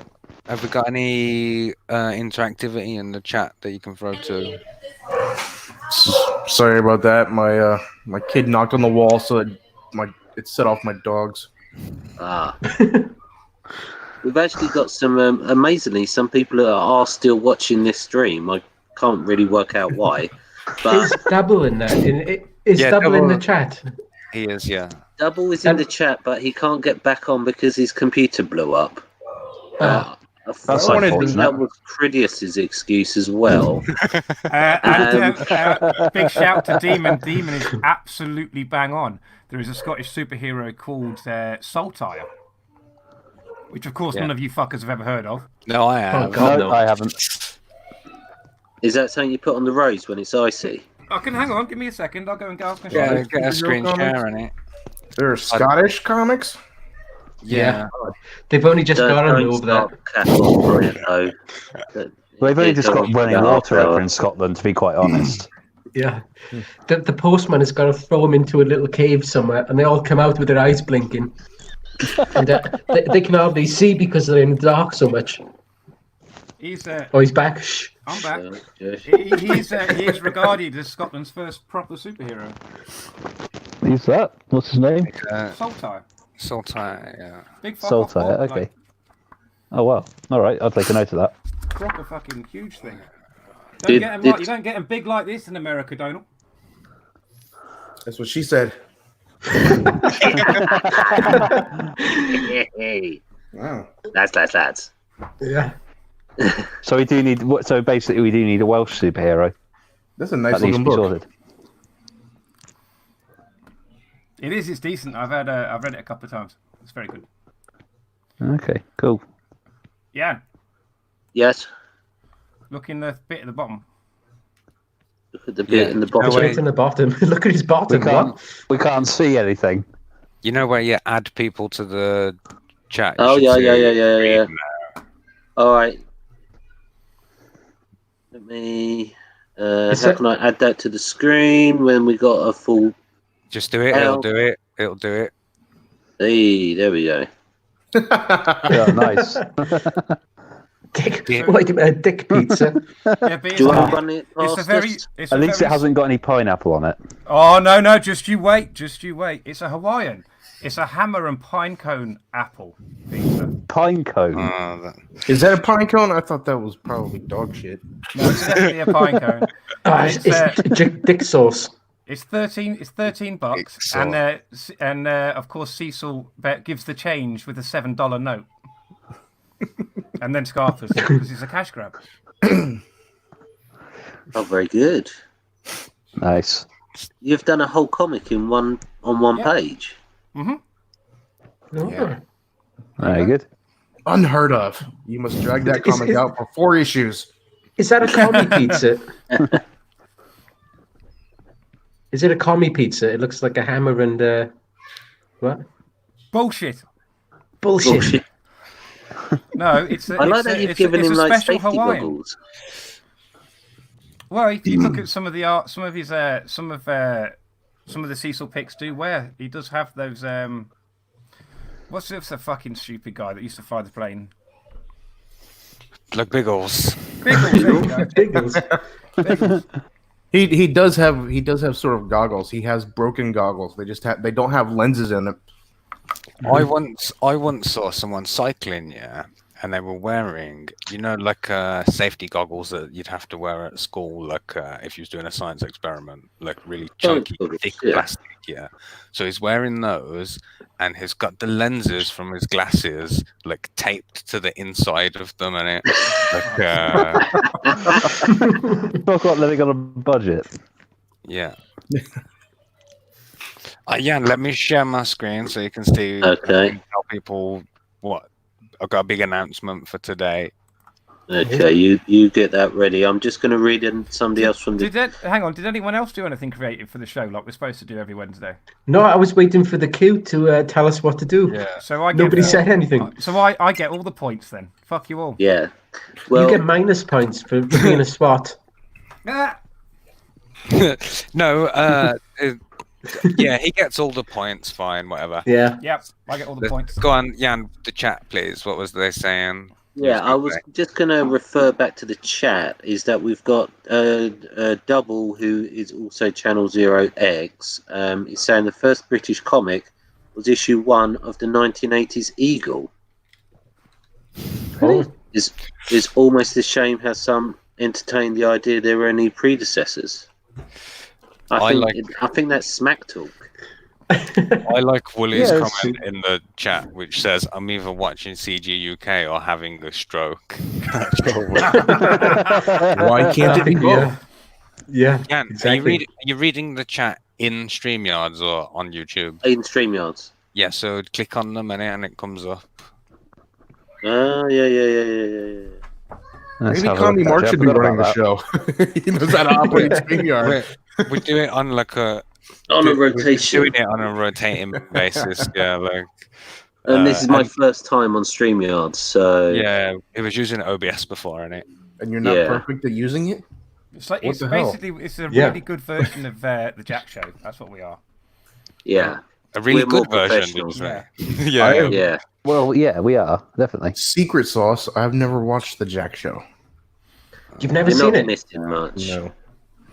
Have we got any interactivity in the chat that you can throw to? Sorry about that. My kid knocked on the wall, so it set off my dogs. Ah. We've actually got some, amazingly, some people are still watching this stream. I can't really work out why. But Is Double in there? Is Double in the chat? He is, yeah. Double is in the chat, but he can't get back on because his computer blew up. That's I think unfortunate. that was Critias's excuse as well. Big shout to Demon. Demon is absolutely bang on. There is a Scottish superhero called Saltire, which of course none of you fuckers have ever heard of. No, I have. No, I haven't. Is that something you put on the roads when it's icy? I can hang on. Give me a second. I'll go and ask my Yeah, show. get a screen share on it. They're Scottish comics. Yeah. They've only just got them over there. They've only just got running water over in Scotland, to be quite honest. Yeah. The postman has got to throw them into a little cave somewhere, and they all come out with their eyes blinking. And they can hardly see because they're in the dark so much. He's back. Shh. I'm back. He is regarded as Scotland's first proper superhero. Who's that? What's his name? Saltire. Saltire, yeah. Big fuck off, Saltire, okay. like, Oh, wow. All right, I'll take a note of that. proper fucking huge thing. You don't get them big like this in America, Donal. That's what she said. Wow. Lads. Yeah. So we do need. So basically, we do need a Welsh superhero. That's a nice That needs looking to be book. sorted. It is. It's decent. I've read it a couple of times. It's very good. Okay, cool. Yeah. Yes. Look in the bit at the bottom. Look at the bit in the bottom. Straight in the bottom. Look at his bottom. We can't see anything. You know where you add people to the chat? You Oh should yeah. see- All right. Let me. How can I add that to the screen when we got a full? Just do it. It'll do it. It'll do it. Hey, there we go. Yeah, nice. Wait a minute, dick pizza. Yeah, but Do you want to run it past it's a very. us? It's At a least very, it hasn't got any pineapple on it. Oh no! Just you wait. It's a Hawaiian. It's a hammer and pine cone apple pizza. Pine cone. Is that a pine cone? I thought that was probably dog shit. No, it's definitely a pine cone. It's dick sauce. It's $13, and of course Cecil gives the change with a $7 note, and then Scarface because it's a cash grab. Oh, very good. Nice. You've done a whole comic on one page. Mm-hmm. Yeah. Very good. Unheard of. You must drag that comic out for 4 issues. Is that a commie pizza? Is it a commie pizza? It looks like a hammer and what? Bullshit. Bullshit. No, it's. I like that you've given him a like special safety Hawaiian. goggles. Well, if you look at some of the art, some of the Cecil pics do wear. He does have those. What's the fucking stupid guy that used to fly the plane? Like Biggles. Biggles. He does have sort of goggles. He has broken goggles. They don't have lenses in them. I once saw someone cycling, and they were wearing, like safety goggles that you'd have to wear at school, like if you was doing a science experiment, like really chunky, thick plastic, So he's wearing those, and he's got the lenses from his glasses like taped to the inside of them, and it Talk about living on a budget. Yeah. Let me share my screen so you can see. Okay. Tell people what I've got a big announcement for today. Okay, you get that ready. I'm just going to read somebody else from the. Hang on. Did anyone else do anything creative for the show, like we're supposed to do every Wednesday? No, I was waiting for the queue to tell us what to do. Yeah. So Nobody said anything. So I get all the points then. Fuck you all. Yeah. Well, You get minus points for being a spot. Ah! No, Yeah, he gets all the points. Fine, whatever. Yeah. Yep, I get all the points. Go on, Jan. The chat, please. What was they saying? Yeah, I was just going to refer back to the chat. Is that we've got Double, who is also Channel Zero X, is saying the first British comic was issue 1 of the 1980s Eagle. Really? Is almost a shame how some entertain the idea there were any predecessors. I think that's smack talk. I like Woolly's Yeah, comment in the chat, which says, "I'm either watching CGUK or having a stroke." Why can't it be both? Yeah. Jan, exactly. are you reading the chat in StreamYards or on YouTube? In StreamYards. Yeah, so click on them and it comes up. Oh, yeah. Maybe Connie Mark should be running the show. He knows how to operate StreamYard. We do it on like a rotation. We're doing it on a rotating basis. Yeah, like. And this is my first time on StreamYard, so Yeah, he was using OBS before, innit? And you're not perfect at using it? It's like What the it's a really good version of the Jack Show. That's what we are. Yeah. A really We're good more version, did you professionals. say? Yeah. Well, yeah, we are definitely. Secret sauce. I've never watched the Jack Show. You've never You're seen not it? missing much. No,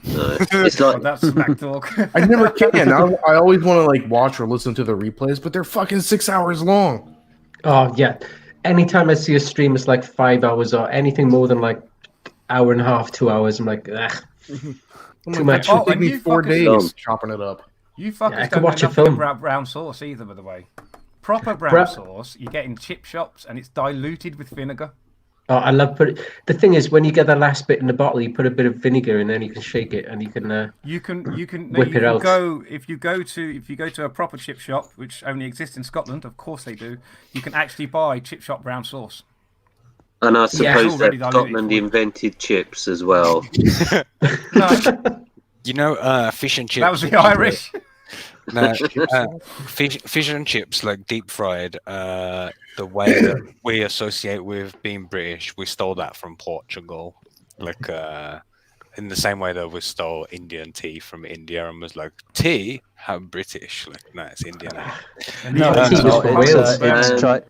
No. It's Well, like that's smack talk. I never can. I always want to like watch or listen to the replays, but they're fucking 6 hours long. Oh yeah. Anytime I see a stream, it's like 5 hours or anything more than like hour and a half, 2 hours. I'm like, ugh. Too much. It took and me you 4 fuckers days don't. chopping it up. You fuckers I could don't watch know a nothing film. about brown sauce either, by the way. Proper brown sauce, you get in chip shops, and it's diluted with vinegar. Oh, I love the thing is, when you get the last bit in the bottle, you put a bit of vinegar in, then you can shake it, and you can. You can Whip it out. If you go to a proper chip shop, which only exists in Scotland, of course they do. You can actually buy chip shop brown sauce. and I it's suppose already that diluted Scotland for you. invented chips as well. No, You know, fish and chips. that was the Irish. No, fish and chips, like deep fried. The way that we associate with being British, we stole that from Portugal. Like, in the same way that we stole Indian tea from India and was like, tea? How British? Like, no, it's Indian. And No, the tea Irish was were from Wales. Wales.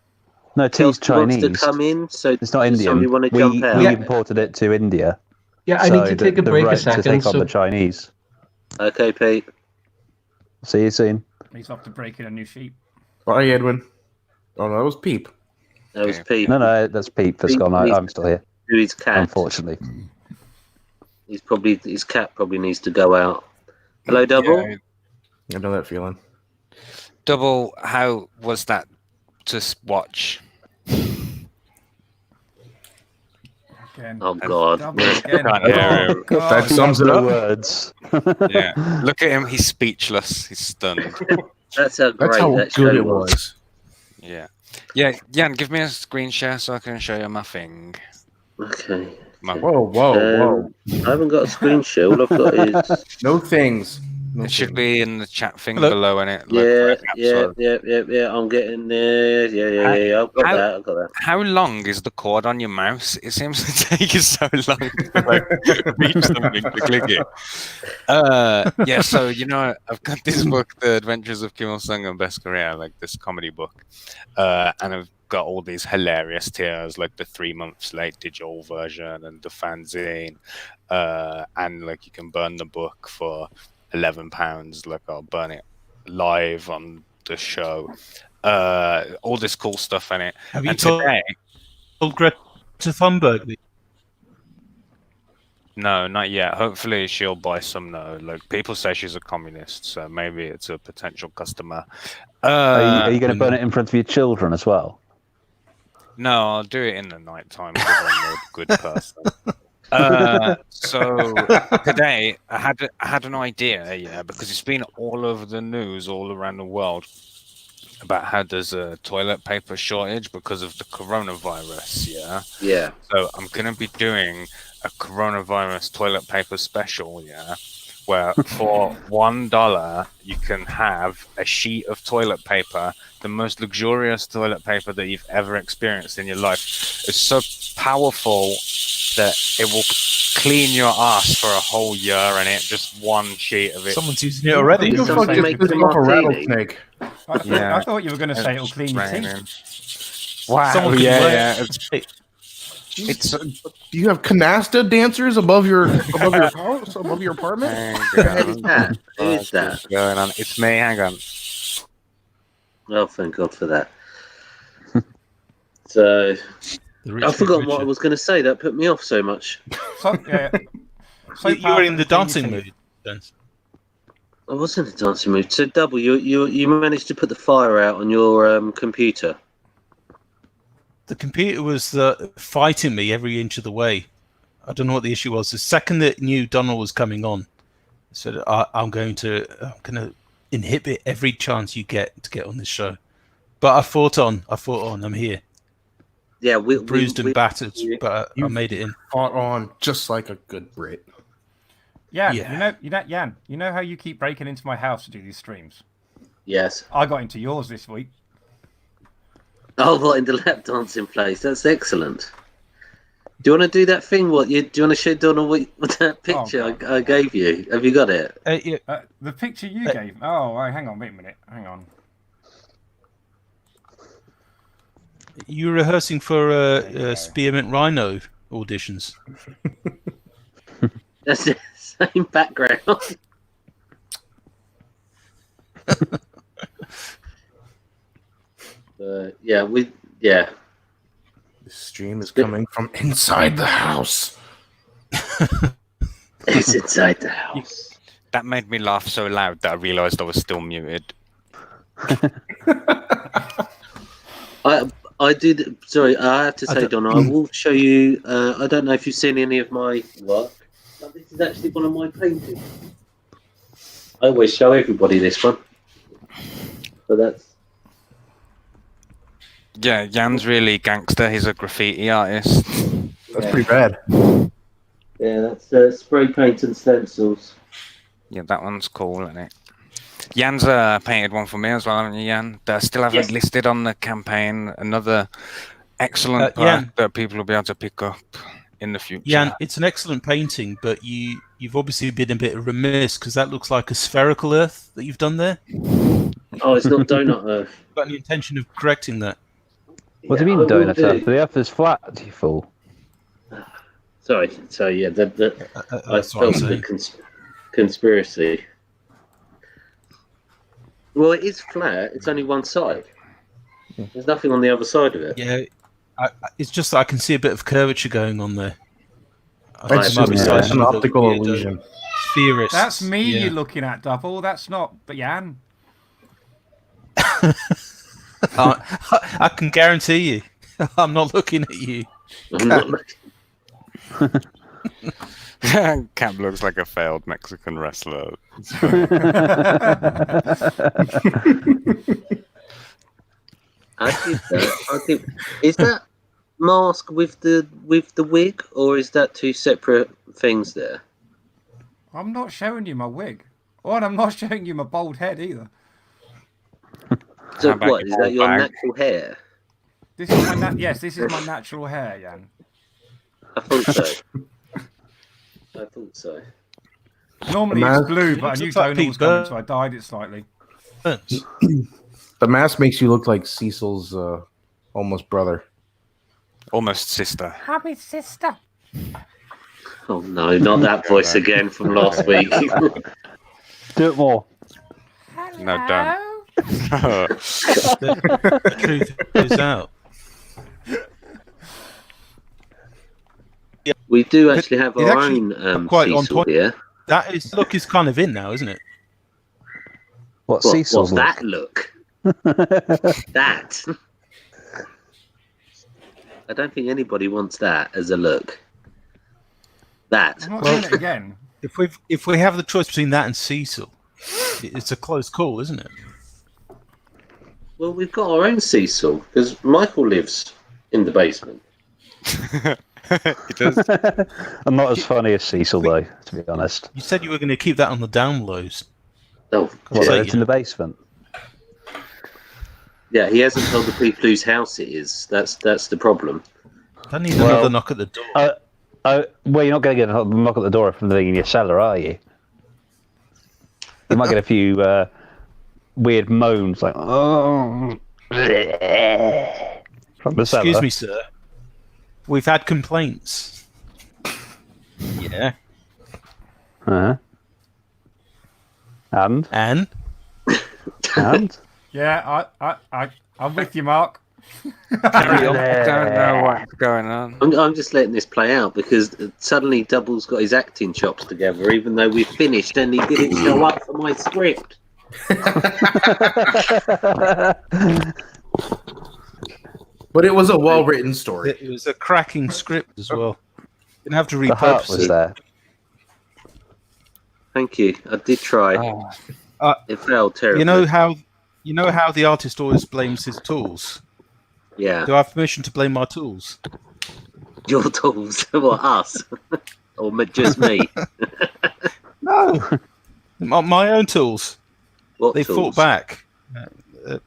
No, tea's Chelsea wants Chinese. to come in, so It's not Indian. somebody want to jump out? We imported it to India. Yeah, I need to take a break a second. To take on So the Chinese. Okay, Pete. See you soon. He's off to break in a new sheep. Bye, Edwin. Oh no, that was Peep. That was Pete. No, that's Pete that's Pete gone. needs I'm still here, to his cat. unfortunately. His cat probably needs to go out. Hello, Double. Yeah. I know that feeling. Double, how was that to watch? Again. Oh God. Double again. Can't hear him. God. That sums it The up. words. Yeah, look at him. He's speechless. He's stunned. That's how great That's how that good show it was. Yeah. Jan, give me a screen share so I can show you my thing. Okay. Whoa. I haven't got a screen share. All I've got is No things. No It should things. be in the chat thing Hello. below, innit? yeah. I'm getting there. Yeah. I've got that. How long is the cord on your mouse? It seems to take you so long to like, reach something to click it. Yeah, so I've got this book, The Adventures of Kim Il-sung and Best Korea, like this comedy book, and I've got all these hilarious tiers, like the 3 months late digital version and the fanzine, and like you can burn the book for £11. Like I'll burn it live on the show. All this cool stuff in it. Have you And told today, Greta Thunberg? no, not yet. Hopefully she'll buy some though. Like people say she's a communist, so maybe it's a potential customer. Are you going to burn it in front of your children as well? No, I'll do it in the night time because I'm a good person. So today I had an idea, because it's been all over the news all around the world about how there's a toilet paper shortage because of the coronavirus. Yeah. So I'm gonna be doing a coronavirus toilet paper special. Where for $1 you can have a sheet of toilet paper, the most luxurious toilet paper that you've ever experienced in your life. It's so powerful that it will clean your ass for a whole year, and it just one sheet of it. Someone's using it already. Who the Someone fuck say gets this clean off a martini. rattlesnake? Yeah. I thought you were going to say it'll clean your teeth. Raining. Wow. Someone can wear it. It's Do you have canasta dancers above your house, above your apartment? hang on. that? Who is that? What's going on? It's me. Hang on. Oh, thank God for that. So, The rich I forgot what I Richard. was going to say. That put me off so much. So, yeah. So You were in the powerful, dancing clean your mood, then. I was in a dancing mood. So, Double, you managed to put the fire out on your computer. The computer was fighting me every inch of the way. I don't know what the issue was. The second that knew Donald was coming on, I said, I'm going to inhibit every chance you get to get on this show. But I fought on. I'm here. Yeah, we Bruised and battered, but I made it in. Fought on just like a good Brit. Jan, Yeah. Jan, you know how you keep breaking into my house to do these streams? Yes. I got into yours this week. Oh, what, in the lap dancing place? That's excellent. Do you want to do that thing? Do you want to show Donald what that picture God. I gave you? Have you got it? Yeah. The picture you gave. Oh, hang on, wait a minute. Hang on. You were rehearsing for Spearmint Rhino auditions. That's the same background. Yeah. This stream is coming from inside the house. It's inside the house. That made me laugh so loud that I realised I was still muted. I did. Sorry, I have to say, Donna, I will show you. I don't know if you've seen any of my work, but this is actually one of my paintings. I always show everybody this one. So that's. Yeah, Jan's really gangster. He's a graffiti artist. That's pretty bad. Yeah, that's spray paint and stencils. Yeah, that one's cool, isn't it? Jan's painted one for me as well, haven't you, Jan? That I still haven't listed on the campaign. Another excellent perk that people will be able to pick up in the future. Jan, it's an excellent painting, but you've obviously been a bit remiss because that looks like a spherical Earth that you've done there. Oh, it's not donut Earth. Got any intention of correcting that? What do you mean donut Earth? The Earth is flat, you fool. Sorry. So yeah, I that's what I'm felt the saying. conspiracy. Well, it is flat. It's only one side. There's nothing on the other side of it. Yeah, it's just that I can see a bit of curvature going on there. That's just an optical illusion. Spherist. That's me you're looking at, Double. That's not Jan. I can guarantee you, I'm not looking at you. I'm not looking. Cap looks like a failed Mexican wrestler. Is that mask with the wig, or is that two separate things there? I'm not showing you my wig. Oh, and I'm not showing you my bald head either. So How about what, your is that bald your bag? natural hair? This is my yes, this is my natural hair, Jan. I thought so. Normally Man, it's blue, but I knew looks like Donal was Pete coming, Burns. so I dyed it slightly. The mask makes you look like Cecil's almost brother. Almost sister. Happy sister. Oh no, not that voice again from last week. Do it more. No, don't. The truth is out. We do actually have It's our actually own quite on Cecil point. here. That look is kind of in now, isn't it? What, What, Cecil's what's that look? That. I don't think anybody wants that as a look. That. I'm not doing it again. If we have the choice between that and Cecil, it's a close call, isn't it? Well, we've got our own Cecil because Michael lives in the basement. It does. I'm not as funny as Cecil, though, to be honest. You said you were going to keep that on the down lows. Oh, What, So, it's in the basement? yeah. He hasn't told the people whose house it is. That's the problem. I need Well, another knock at the door. Well, you're not going to get a knock at the door from the thing in your cellar, are you? You might get a few weird moans like, oh, from the cellar. Excuse me, sir. We've had complaints. Yeah. Uh-huh. And? And? Yeah, I'm with you, Mark. I don't know what's going on. I'm just letting this play out because suddenly Double's got his acting chops together, even though we've finished and he didn't show up for my script. But it was a well-written story. It was a cracking script as well. Didn't have to The heart repurpose was it. there. Thank you. I did try. It failed terribly. You know how the artist always blames his tools? Yeah. Do I have permission to blame my tools? Your tools, or us, or just me. No, my own tools. What They tools? fought back.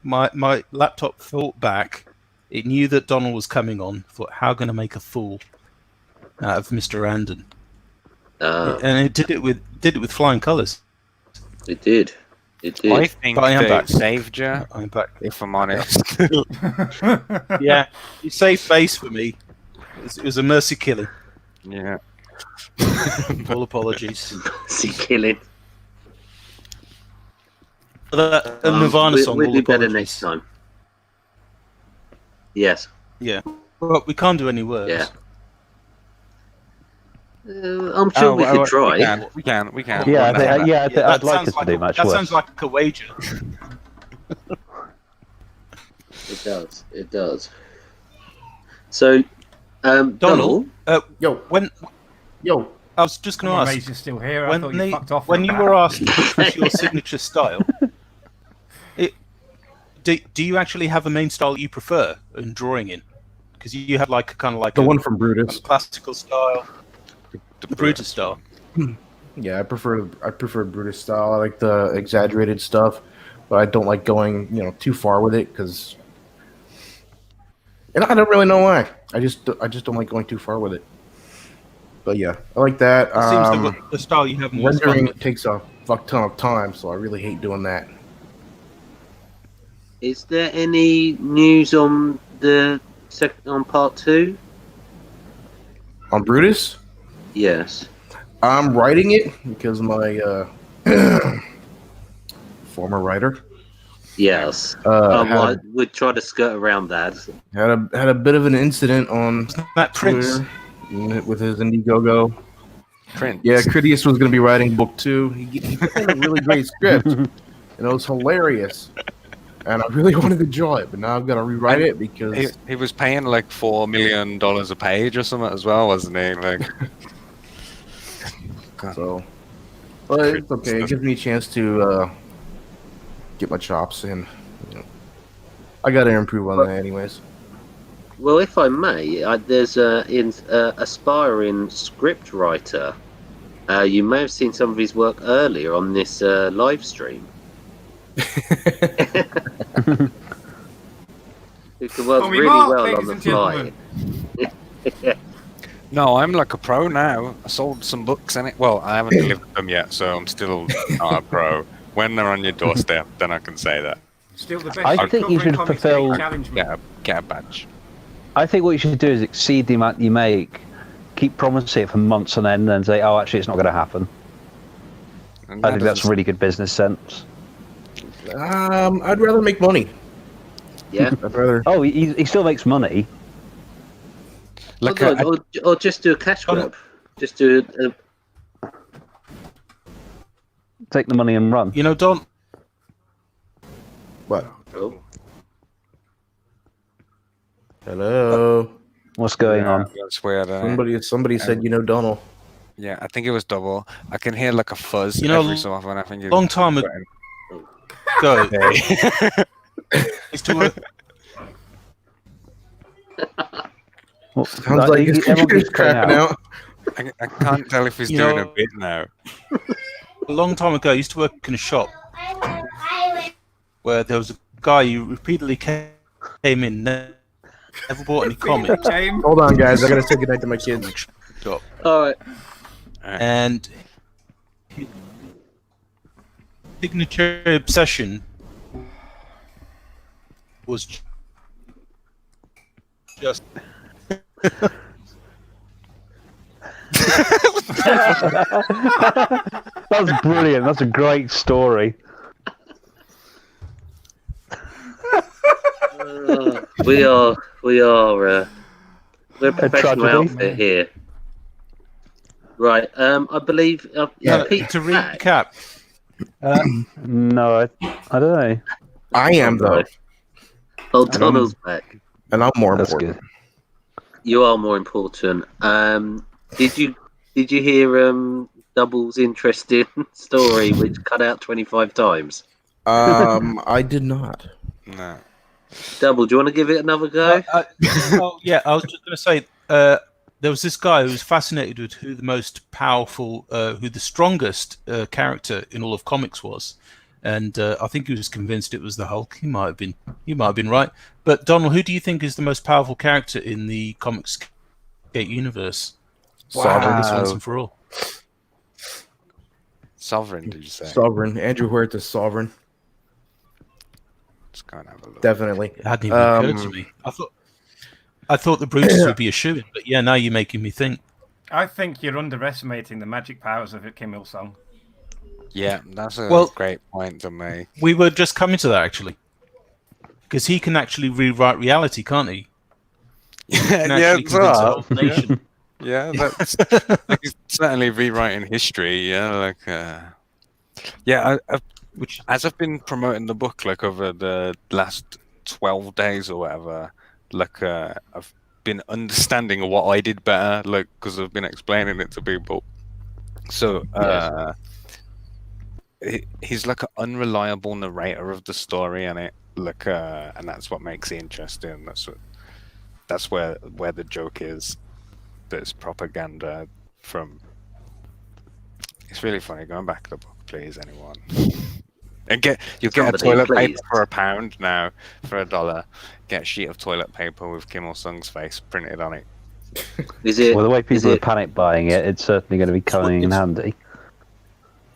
My laptop fought back. It knew that Donal was coming on. Thought, how going to make a fool out of Mr. Randon? And it did it with flying colours. It did. It did. I think But I am they back. saved you, I'm back. if I'm honest. Yeah, you saved face for me. It was a mercy killing. Yeah. All apologies. See, killing. A Nirvana song. We'll all do better apologies. next time. Yes. Yeah. Well, we can't do any worse. Yeah. I'm sure we could try. We can. Yeah, That I'd like sounds us to do much That worse. sounds like a wager. It does. It does. So, Donal. Yo, When yo. I was just going to I'm ask, amazed you're still here. I thought you fucked off. when you were asked which was your signature style, do you actually have a main style you prefer in drawing in? Because you have like kind of like The a one from Brutus. classical style, the Brutus style. Yeah, I prefer Brutus style. I like the exaggerated stuff, but I don't like going too far with it because, and I don't really know why. I just don't like going too far with it. But yeah, I like that. It seems the style you have more fun Rendering with. takes a fuck ton of time, so I really hate doing that. Is there any news on on part 2? On Brutus, Yes. I'm writing it because my former writer Yes. We'd try to skirt around that. had a bit of an incident on That Prince. Twitter with his Indiegogo. Prince. Yeah, Critias was going to be writing book 2. He put in a really great script, and it was hilarious. And I really wanted to draw it, but now I've got to rewrite it because He was paying like $4 million a page or something as well, wasn't he? Like, so. But it's okay. It gives me a chance to get my chops in. I got to improve on that, anyways. Well, if I may, there's an aspiring script writer. You may have seen some of his work earlier on this live stream. Who can work really well on the fly. no, I'm like a pro now. I sold some books in it. Well, I haven't delivered them yet, so I'm still not a pro. When they're on your doorstep, then I can say that. Still the best. I think you should fulfill. Get a badge. I think what you should do is exceed the amount you make, keep promising it for months on end, and then say, "Oh, actually, it's not going to happen." I think that's really good business sense. I'd rather make money. Yeah. I'd rather. Oh, he still makes money. Like or just do a cash grab. Just do Take the money and run. Don. What? Oh. Hello. What's going on? That's weird. Somebody said Donal. Yeah, I think it was double. I can hear like a fuzz You know, every so often. I think Long time ago. Used to work. Well, Sounds like his computer's crapping out. I can't tell if he's doing a bit now. A long time ago, I used to work in a shop where there was a guy who repeatedly came in, never bought any comics. Hold on, guys. I gotta say goodnight to my kids. shop. All right. And his signature obsession was just That's brilliant. That's a great story. We're a professional tragedy. outfit here. Right. I believe. Pete's to back. recap. No, I don't know. I am though, Oh, Donald's back. and I'm more That's important. good. You are more important. Did you hear Double's interesting story, which cut out 25 times? I did not. No. Double, do you want to give it another go? Yeah, I was just going to say there was this guy who was fascinated with who the most powerful, who the strongest character in all of comics was, and I think he was convinced it was the Hulk. He might have been right. But Donald, who do you think is the most powerful character in the Comicsgate universe? Sovereign. This once and for all. Sovereign, did you say? Sovereign. Andrew Huerta's Sovereign. Let's go and have a look. Definitely. It hadn't even occurred to me. I thought the Brutus would be a shoo-in, but yeah, now you're making me think. I think you're underestimating the magic powers of Kim Il-sung. Yeah, that's a great point to make. We were just coming to that actually, because he can actually rewrite reality, can't he? He can actually convince a whole nation. Yeah, that's he's certainly rewriting history. Yeah, which as I've been promoting the book over the last 12 days or whatever, I've been understanding what I did better, because I've been explaining it to people. So he's like an unreliable narrator of the story, and and that's what makes it interesting. That's where the joke is. There's propaganda from. It's really funny. Going back to the book, please, anyone. And you'll get a toilet paper for £1 now, for $1. Get a sheet of toilet paper with Kim Il-sung's face printed on it. Is it? Well, the way people are panic buying it, it's certainly going to be coming in handy.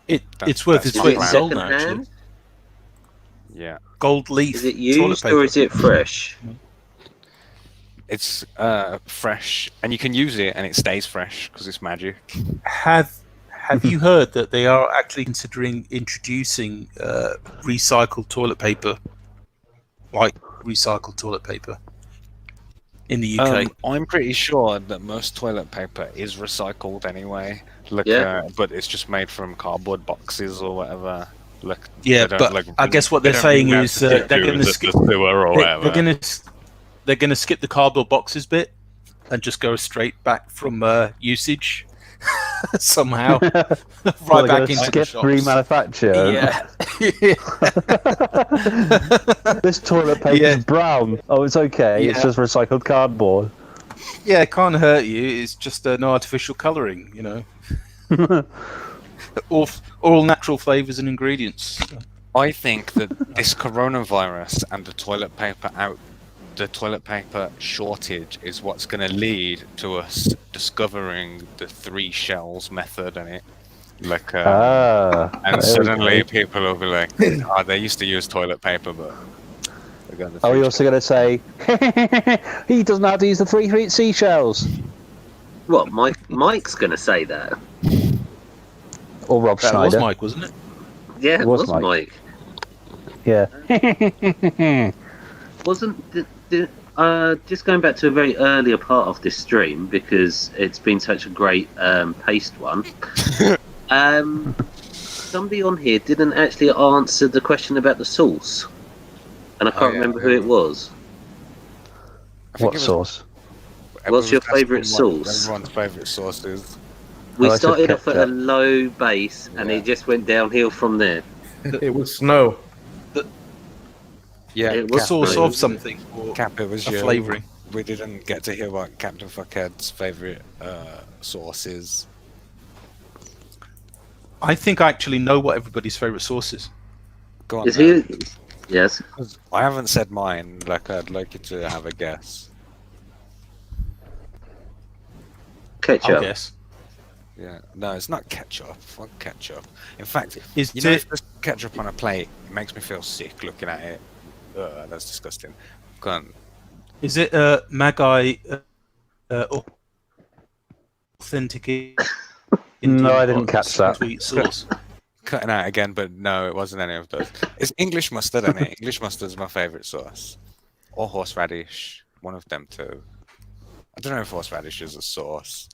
It's worth its weight in gold now, actually. Yeah. Gold leaf. Is it used or is it fresh? It's fresh, and you can use it, and it stays fresh because it's magic. Have you heard that they are actually considering introducing recycled toilet paper, like recycled toilet paper, in the UK? I'm pretty sure that most toilet paper is recycled anyway. But it's just made from cardboard boxes or whatever. I guess what they're saying is they're going to skip they're going to skip the cardboard boxes bit and just go straight back from usage. Somehow, right back into the shops. Remanufacture. Yeah. This toilet paper is brown. Oh, it's okay. Yeah. It's just recycled cardboard. Yeah, it can't hurt you. It's just no artificial colouring, all natural flavours and ingredients. I think that this coronavirus and the toilet paper shortage is what's going to lead to us discovering the 3 shells method in it. And suddenly people will be like, they used to use toilet paper, but you're also going to say, he doesn't know how to use the 3 seashells. What, Mike's going to say that? Or Rob That Schneider. was Mike, wasn't it? Yeah, it was Mike. Yeah. Just going back to a very earlier part of this stream, because it's been such a great paced one. Somebody on here didn't actually answer the question about the sauce, and I can't remember who it was. What sauce? What's your favourite sauce? Everyone's favourite sauce is. We started off at a low base, and it just went downhill from there. It was snow. Yeah, it was sauce of something. Cap, it was a your flavouring. We didn't get to hear what Captain Fuckhead's favourite sauce is. I think I actually know what everybody's favourite sauce is. Go on. Is he? Yes. I haven't said mine. I'd like you to have a guess. Ketchup. I'll guess. Yeah, no, it's not ketchup. Fuck ketchup. In fact, Is you know, it- if there's ketchup on a plate, it makes me feel sick looking at it. Ugh, that's disgusting. Go on. Is it Magi authentic? No, I didn't catch that. Sweet sauce. Cutting out again, but no, it wasn't any of those. It's English mustard, isn't it? English mustard's my favourite sauce. Or horseradish. One of them too. I don't know if horseradish is a sauce.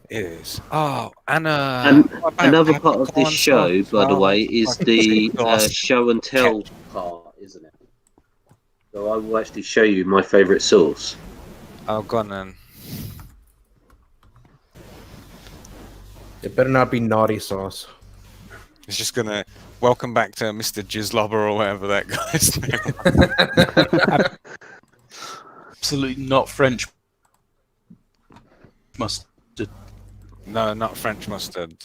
It is. Oh, and what about another part of this peppercorn show, sauce? by the Oh, way, is fucking the sauce. show and tell part, isn't it? So I will actually show you my favourite sauce. Oh, go on then. It better not be naughty sauce. It's just gonna welcome back to Mr. Jizzlobber or whatever that guy's name. Absolutely not French mustard. No, not French mustard.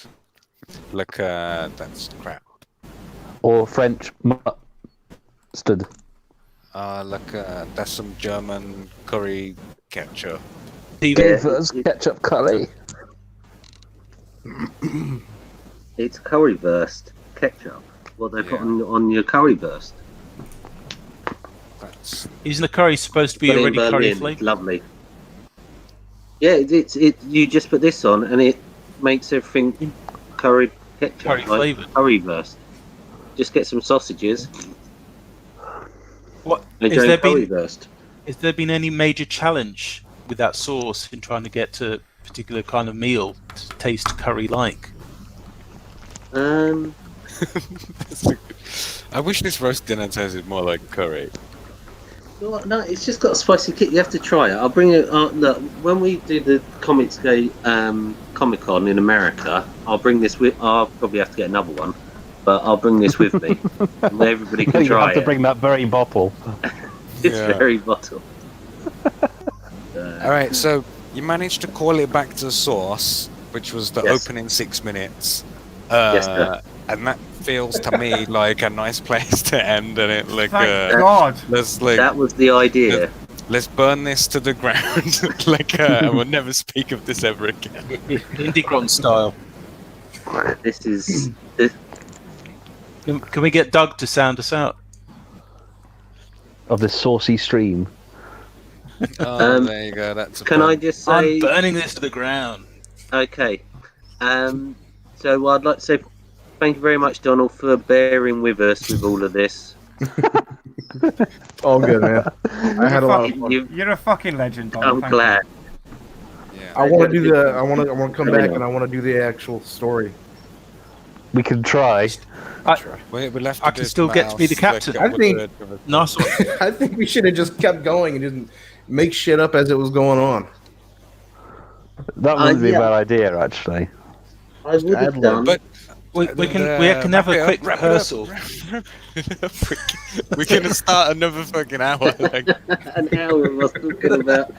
Look, that's crap. Or French mustard. Look, that's some German curry ketchup. Give us ketchup curry. It's currywurst ketchup. What they put Yeah. on your currywurst. That's Isn't the curry supposed to be But in already curry Berlin, flavored? lovely. Yeah, it. You just put this on, and it makes everything curry ketchup, Curry like flavoured. currywurst. Just get some sausages. What And is there been? currywurst. Has there been any major challenge with that sauce in trying to get to a particular kind of meal to taste curry-like? I wish this roast dinner tasted more like curry. No, it's just got a spicy kick. You have to try it. I'll bring it. Look, when we do the Comicsgate Comic Con in America, I'll bring this with. I'll probably have to get another one, but I'll bring this with me. And everybody can You try have to it. bring that very bottle. This Yeah. very bottle. All right, so you managed to call it back to source, which was the Yes. opening 6 minutes. Yes, sir. And that feels to me like a nice place to end. And it like Thank God. let's like That was the idea. let's burn this to the ground. Like and we'll never speak of this ever again. Indigron style. This is. Can we get Doug to sound us out? Of this saucy stream. Oh, there you go. That's a Can I point. just say? I'm burning this to the ground. Okay. So I'd like to say thank you very much, Donald, for bearing with us with all of this. All good, man. I had a lot of fun. You're a fucking legend, Don. I'm Thank glad. Yeah. I want to do the. I want to come back and I want to do the actual story. We can try. We left I can still get to be the captain. I think- Nice one. I think we should have just kept going and didn't make shit up as it was going on. That wouldn't be yeah. a bad idea, actually. I would have done. But We can have a quick rehearsal. We're gonna start another fucking hour. Like, An hour of us talking about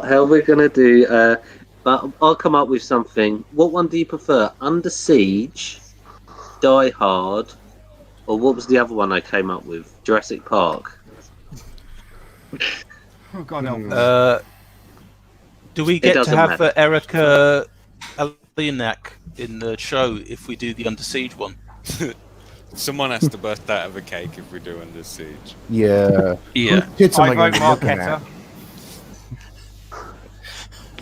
how we're going to do. But I'll come up with something. What one do you prefer? Under Siege, Die Hard, or what was the other one I came up with? Jurassic Park. Oh, God help us. Do we get to doesn't have matter. Erica Alienak in the show if we do the Under Siege one? someone has to burst out of a cake if we do Under Siege. Yeah. Yeah. Tits am I I gonna vote be looking at? Marquetta.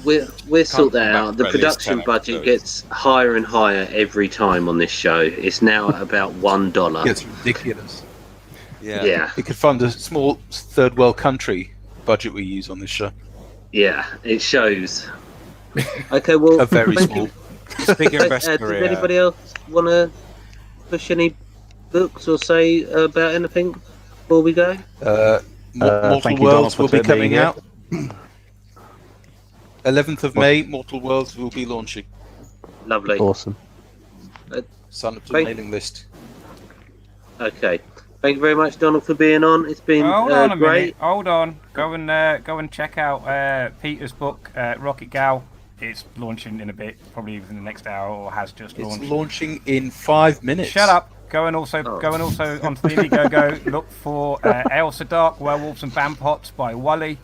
We'll sort that come out. back The for at least production 10 budget episodes. gets higher and higher every time on this show. It's now at about $1. It's ridiculous. Yeah, We could fund a small third world country budget we use on this show. yeah, it shows. Okay, well, A very thank small. you. Big Does investor. anybody else want to push any books or say about anything before we go? Mortal thank you, Donald, Worlds for will be being coming here. out. 11th of May, Mortal Worlds will be launching. Lovely. Awesome. Sign up to the Thank- mailing list. Okay. Thank you very much, Donald, for being on. It's been Hold on a minute. great. Hold on. Go and check out Peter's book, Rocket Gal. It's launching in a bit, probably within the next hour, or has just It's launched. launching in 5 minutes. Shut up. Go and also Oh. onto the Indiegogo. Look for Ailsa Dark, Werewolves and Vampots by Wally.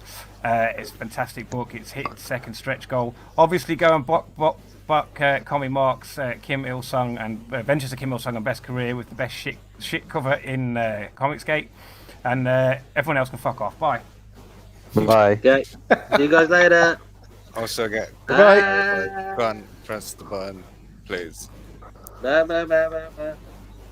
It's a fantastic book. It's hit its second stretch goal. Obviously, go and buck Comic Mark's Kim Il Sung and Adventures of Kim Il Sung and Best Career with the best shit cover in Comicsgate. And everyone else can fuck off. Bye. Bye. Okay. See you guys later. Also get Bye. go on, press the button, please. Bye.